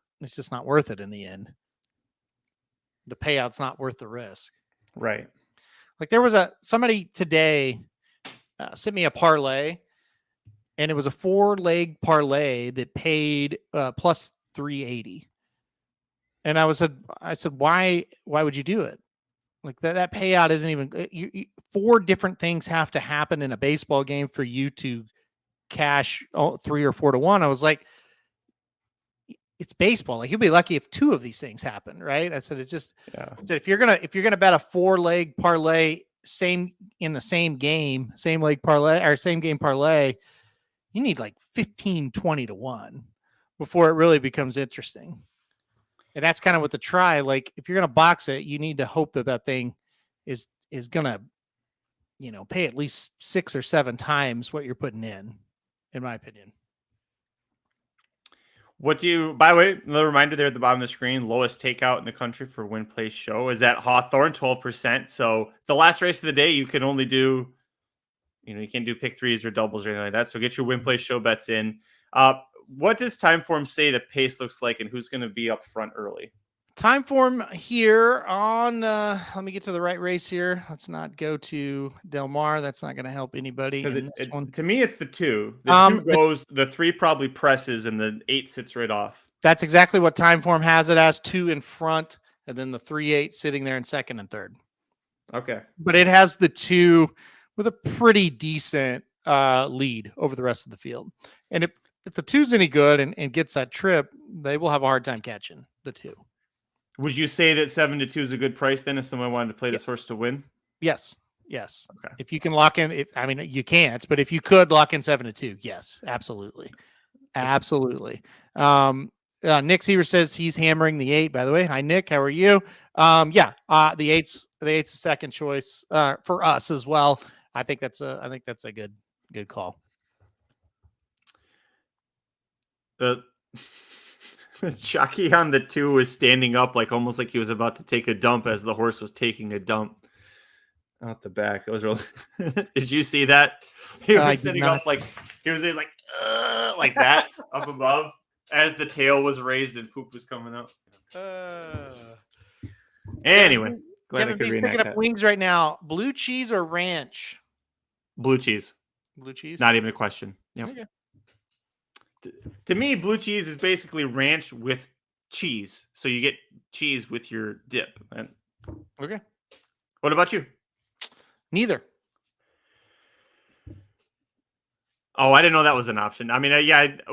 worth it in the end. The payout's not worth the risk. Right. Like there was somebody today sent me a parlay and it was a 4-leg parlay that paid plus 380. And I said, why would you do it? Like that payout isn't even 4 different things have to happen in a baseball game for you to cash 3 or 4 to 1. I was like, it's baseball. Like you'll be lucky if 2 of these things happen, right? I said it's just. Yeah. I said if you're gonna bet a 4-leg parlay, same game, same leg parlay or same game parlay, you need like 15, 20 to 1 before it really becomes interesting. And that's kind of what the try. Like if you're gonna box it, you need to hope that thing is gonna, pay at least 6 or 7 times what you're putting in my opinion. By the way, another reminder there at the bottom of the screen, lowest takeout in the country for win place show is at Hawthorne, 12%. So it's the last race of the day. You can only do, you can't do pick 3s or doubles or anything like that. So get your win place show bets in. What does Timeform say the pace looks like and who's going to be up front early? Timeform here on, let me get to the right race here. Let's not go to Del Mar. That's not going to help anybody. To me, it's the 2. The 2 goes, the 3 probably presses, and the 8 sits right off. That's exactly what Timeform has it as, 2 in front, and then the 3-8 sitting there in second and third. Okay. But it has the 2 with a pretty decent lead over the rest of the field. And if the 2's any good and gets that trip, they will have a hard time catching the 2. Would you say that 7-2 is a good price then if someone wanted to play this horse to win? Yes. Okay. If you can lock in, you can't, but if you could lock in 7-2, yes, absolutely. Nick Seaver says he's hammering the 8, by the way. Hi, Nick. How are you? The 8's the second choice for us as well. I think that's a good call. The jockey on the 2 was standing up almost like he was about to take a dump as the horse was taking a dump. out the back. It was real. Did you see that? He I was did sitting not. up like like that up above as the tail was raised and poop was coming out. Anyway, glad I Kevin could B's reenact picking up that. wings right now. Blue cheese or ranch? Blue cheese. Blue cheese. Not even a question. Yep. Okay. To me, blue cheese is basically ranch with cheese. So you get cheese with your dip. And Okay. what about you? Neither. Oh, I didn't know that was an option. I mean,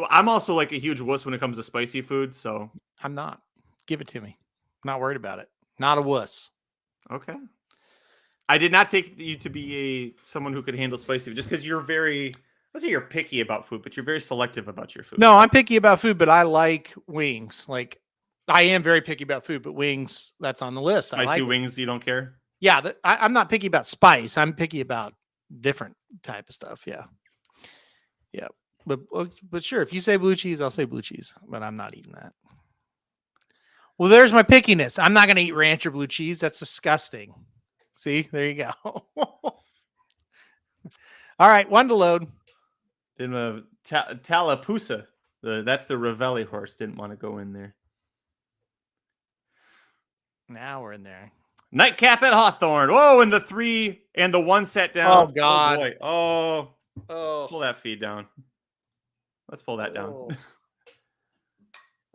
I'm also like a huge wuss when it comes to spicy food. So I'm not. Give it to me. I'm not worried about it. Not a wuss. okay. I did not take you to be someone who could handle spicy, just because you're very. Let's say you're picky about food, but you're very selective about your food. No, I'm picky about food, but I like wings. Like, I am very picky about food, but wings, that's on the list. I Spicy like wings, you don't care? Yeah, I'm not picky about spice. I'm picky about different type of stuff. Yeah, yeah. But sure, if you say blue cheese, I'll say blue cheese. But I'm not eating that. Well, there's my pickiness. I'm not going to eat ranch or blue cheese. That's disgusting. See, there you go. All right, one to load. Then Tallapoosa, that's the Ravelli horse, didn't want to go in there. Now we're in there. Nightcap at Hawthorne. Whoa, and the 3 and the 1 set down. Oh, God. Oh, boy. Oh, Pull that feed down. Let's pull that down.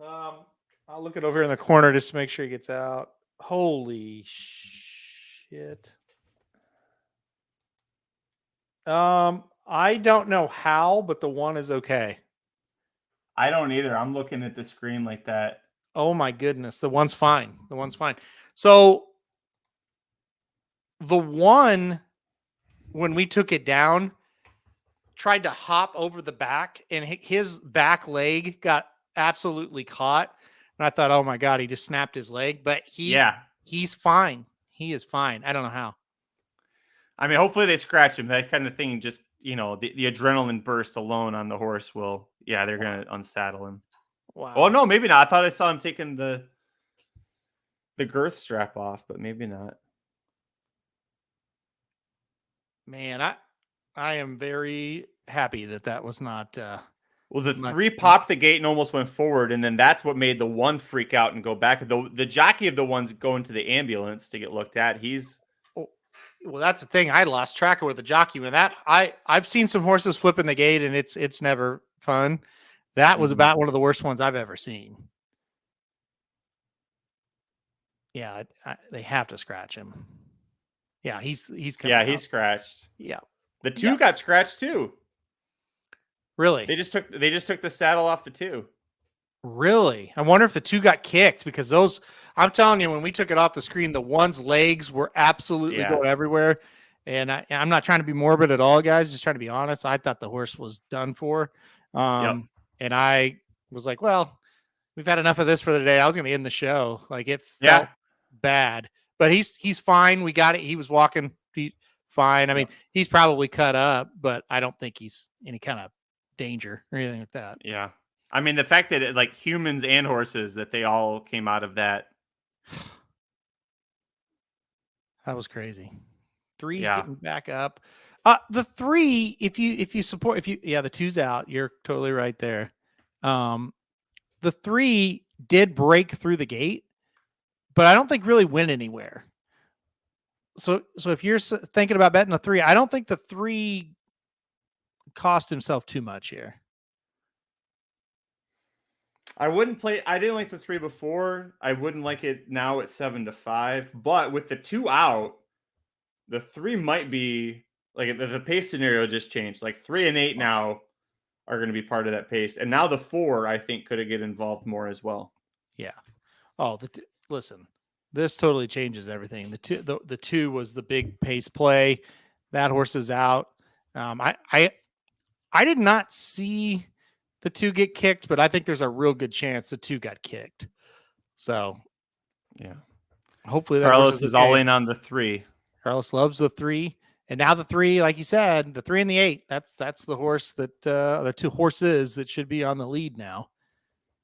I'll look it over in the corner just to make sure he gets out. Holy shit. I don't know how, but the 1 is okay. I don't either. I'm looking at the screen like that. Oh my goodness. The 1's fine. The 1's fine. So the 1, when we took it down, tried to hop over the back, and his back leg got absolutely caught. And I thought, oh my God, he just snapped his leg. But he's fine. He is fine. I don't know how. I mean, hopefully they scratch him. That kind of thing, just, the adrenaline burst alone on the horse will, they're going to unsaddle him. Wow. Oh, no, maybe not. I thought I saw him taking the girth strap off, but maybe not. Man, I am very happy that was not. Well, the 3 popped the gate and almost went forward, and then that's what made the 1 freak out and go back. The jockey of the 1's going to the ambulance to get looked at. Well, that's the thing. I lost track of where the jockey went. I've seen some horses flipping the gate, and it's never fun. That was about one of the worst ones I've ever seen. Yeah, they have to scratch him. Yeah, he's coming out. He's scratched. Yeah, the 2 got scratched too. Really? They just took the saddle off the 2. Really? I wonder if the 2 got kicked, because those, I'm telling you, when we took it off the screen, the 1's legs were absolutely going everywhere. And I'm not trying to be morbid at all, guys. Just trying to be honest. I thought the horse was done for. And I was like, well, we've had enough of this for the day. I was going to end the show. Like, it felt bad, but he's fine. We got it. He was walking fine. I mean, he's probably cut up, but I don't think he's any kind of danger or anything like that. Yeah. I mean, the fact that like humans and horses, that they all came out of that. That was crazy. 3's getting back up. The 3, if you support, the 2's out. You're totally right there. The 3 did break through the gate, but I don't think really went anywhere. So if you're thinking about betting the 3, I don't think the 3 cost himself too much here. I didn't like the 3 before. I wouldn't like it now at 7-5. But with the 2 out, the 3 might be like the pace scenario just changed. Like 3 and 8 now are going to be part of that pace, and now the 4 I think could get involved more as well. Yeah. Oh, listen, this totally changes everything. The 2 was the big pace play. That horse is out. I did not see the 2 get kicked, but I think there's a real good chance the 2 got kicked. So, hopefully that Carlos is all in on the 3. Carlos loves the 3, and now the 3, like you said, the 3 and the 8. That's the horse that the 2 horses that should be on the lead now,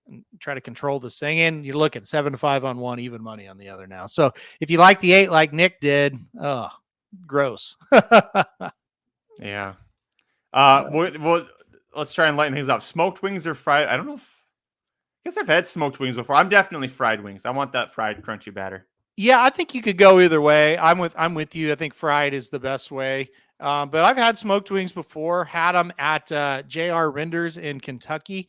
and try to control this thing. And you look at 7-5 on one, even money on the other now. So if you like the 8, like Nick did, gross. Yeah. Let's try and lighten things up. Smoked wings or fried? I don't know. I guess I've had smoked wings before. I'm definitely fried wings. I want that fried crunchy batter. Yeah, I think you could go either way. I'm with you. I think fried is the best way. But I've had smoked wings before. Had them at J.R. Renders in Kentucky,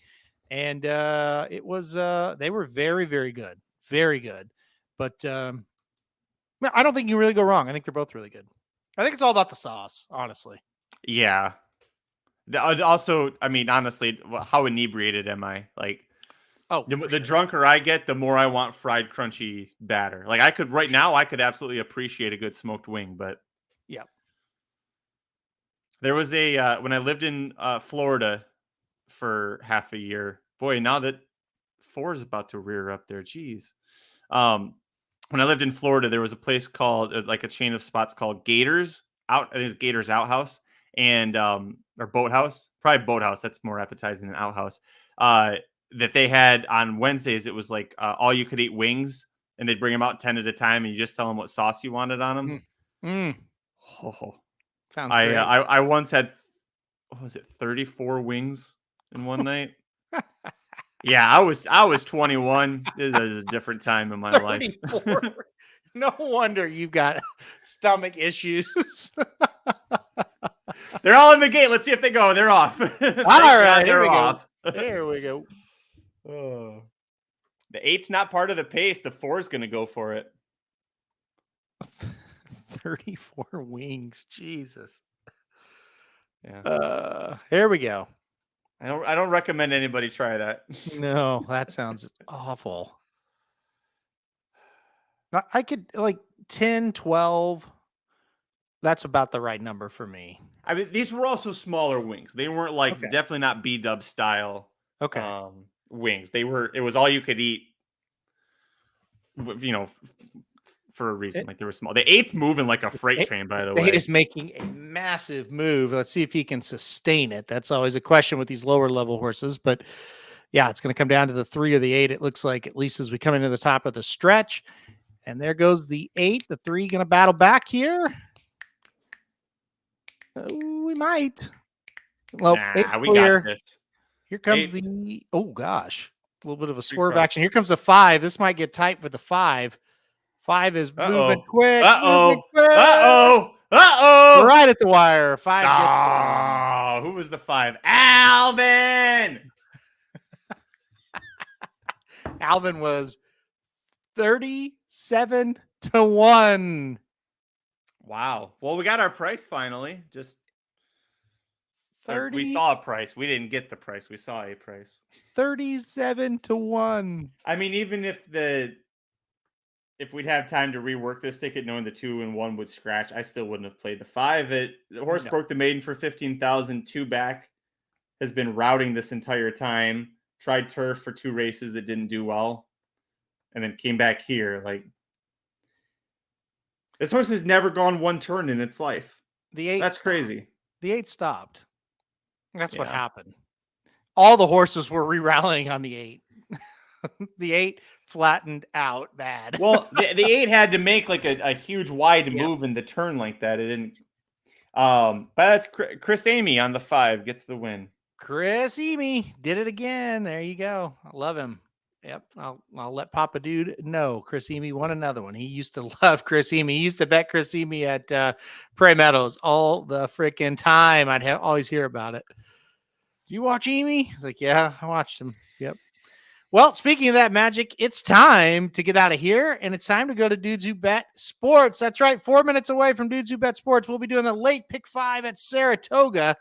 and it was they were very, very good, very good. But I don't think you really go wrong. I think they're both really good. I think it's all about the sauce, honestly. Yeah. Also, I mean, honestly, how inebriated am I? Like, the drunker I get, the more I want fried crunchy batter. Like, I could absolutely appreciate a good smoked wing, but yeah. There was a when I lived in Florida for half a year. Boy, now that 4 is about to rear up there, geez. When I lived in Florida, there was a place called like a chain of spots called Gators Out. I think it's Gators Outhouse and or Boathouse, probably Boathouse. That's more appetizing than Outhouse. That they had on Wednesdays. It was like all you could eat wings, and they'd bring them out 10 at a time, and you just tell them what sauce you wanted on them. Oh. Sounds great. I once had, what was it, 34 wings in one night? Yeah, I was 21. This is a different time in my 34. Life. No wonder you've got stomach issues. They're all in the gate. Let's see if they go. They're off. All right, they're off. There we go. Oh. The 8's not part of the pace. The 4 is going to go for it. 34 wings. Jesus. Yeah. Here we go. I don't recommend anybody try that. No, that sounds awful. I could like 10, 12. That's about the right number for me. I mean, these were also smaller wings. They weren't like definitely not B-dub style wings. It was all you could eat, you know, for a reason. Like they were small. The 8's moving like a freight train, by the way. 8 is making a massive move. Let's see if he can sustain it. That's always a question with these lower level horses. But yeah, it's going to come down to the 3 or the 8. It looks like, at least as we come into the top of the stretch. And there goes the 8. The 3 going to battle back here. We might. Well, we got this. Here comes 8. Oh gosh, a little bit of a swerve action. Here comes the 5. This might get tight for the 5. 5 is moving quick. Right at the wire. 5. Who was the 5? Alvin. Alvin was 37-1. Wow. Well, we got our price finally. Just 30. We saw a price. We didn't get the price. We saw a price. 37-1. I mean, even if we'd have time to rework this ticket, knowing the 2 and 1 would scratch, I still wouldn't have played the 5. The horse broke the maiden for 15,000. 2 back, has been routing this entire time. Tried turf for 2 races that didn't do well, and then came back here. Like, this horse has never gone one turn in its life. The 8. That's crazy. The 8 stopped. That's what happened. All the horses were re-rallying on the 8. The 8 flattened out bad. Well, the 8 had to make like a huge wide move in the turn like that. It didn't. But that's Chris Amy on the 5 gets the win. Chris Amy did it again. There you go. I love him. Yep. I'll let Papa Dude know. Chris Amy won another one. He used to love Chris Amy. He used to bet Chris Amy at Prairie Meadows all the freaking time. I'd always hear about it. Do you watch Amy? He's like, yeah, I watched him. Yep. Well, speaking of that magic, it's time to get out of here, and it's time to go to Dudes Who Bet Sports. That's right. 4 minutes away from Dudes Who Bet Sports. We'll be doing the late pick 5 at Saratoga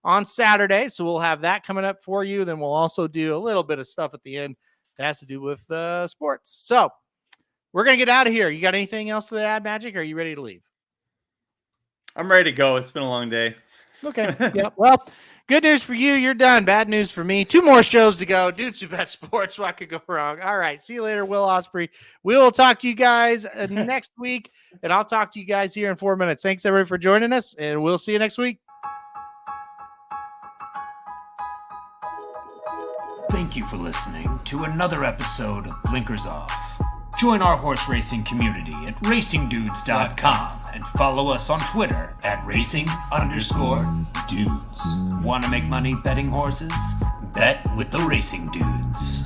on Saturday. So we'll have that coming up for you. Then we'll also do a little bit of stuff at the end that has to do with sports. So we're going to get out of here. You got anything else to add, Magic? Or are you ready to leave? I'm ready to go. It's been a long day. Okay. Yeah. Well, good news for you. You're done. Bad news for me. 2 more shows to go. Dudes Who Bet Sports. What could go wrong? All right. See you later, Will Osprey. We will talk to you guys next week, and I'll talk to you guys here in 4 minutes. Thanks, everybody, for joining us, and we'll see you next week. Thank you for listening to another episode of Blinkers Off. Join our horse racing community at racingdudes.com and follow us on Twitter at racing_dudes. Want to make money betting horses? Bet with the Racing Dudes.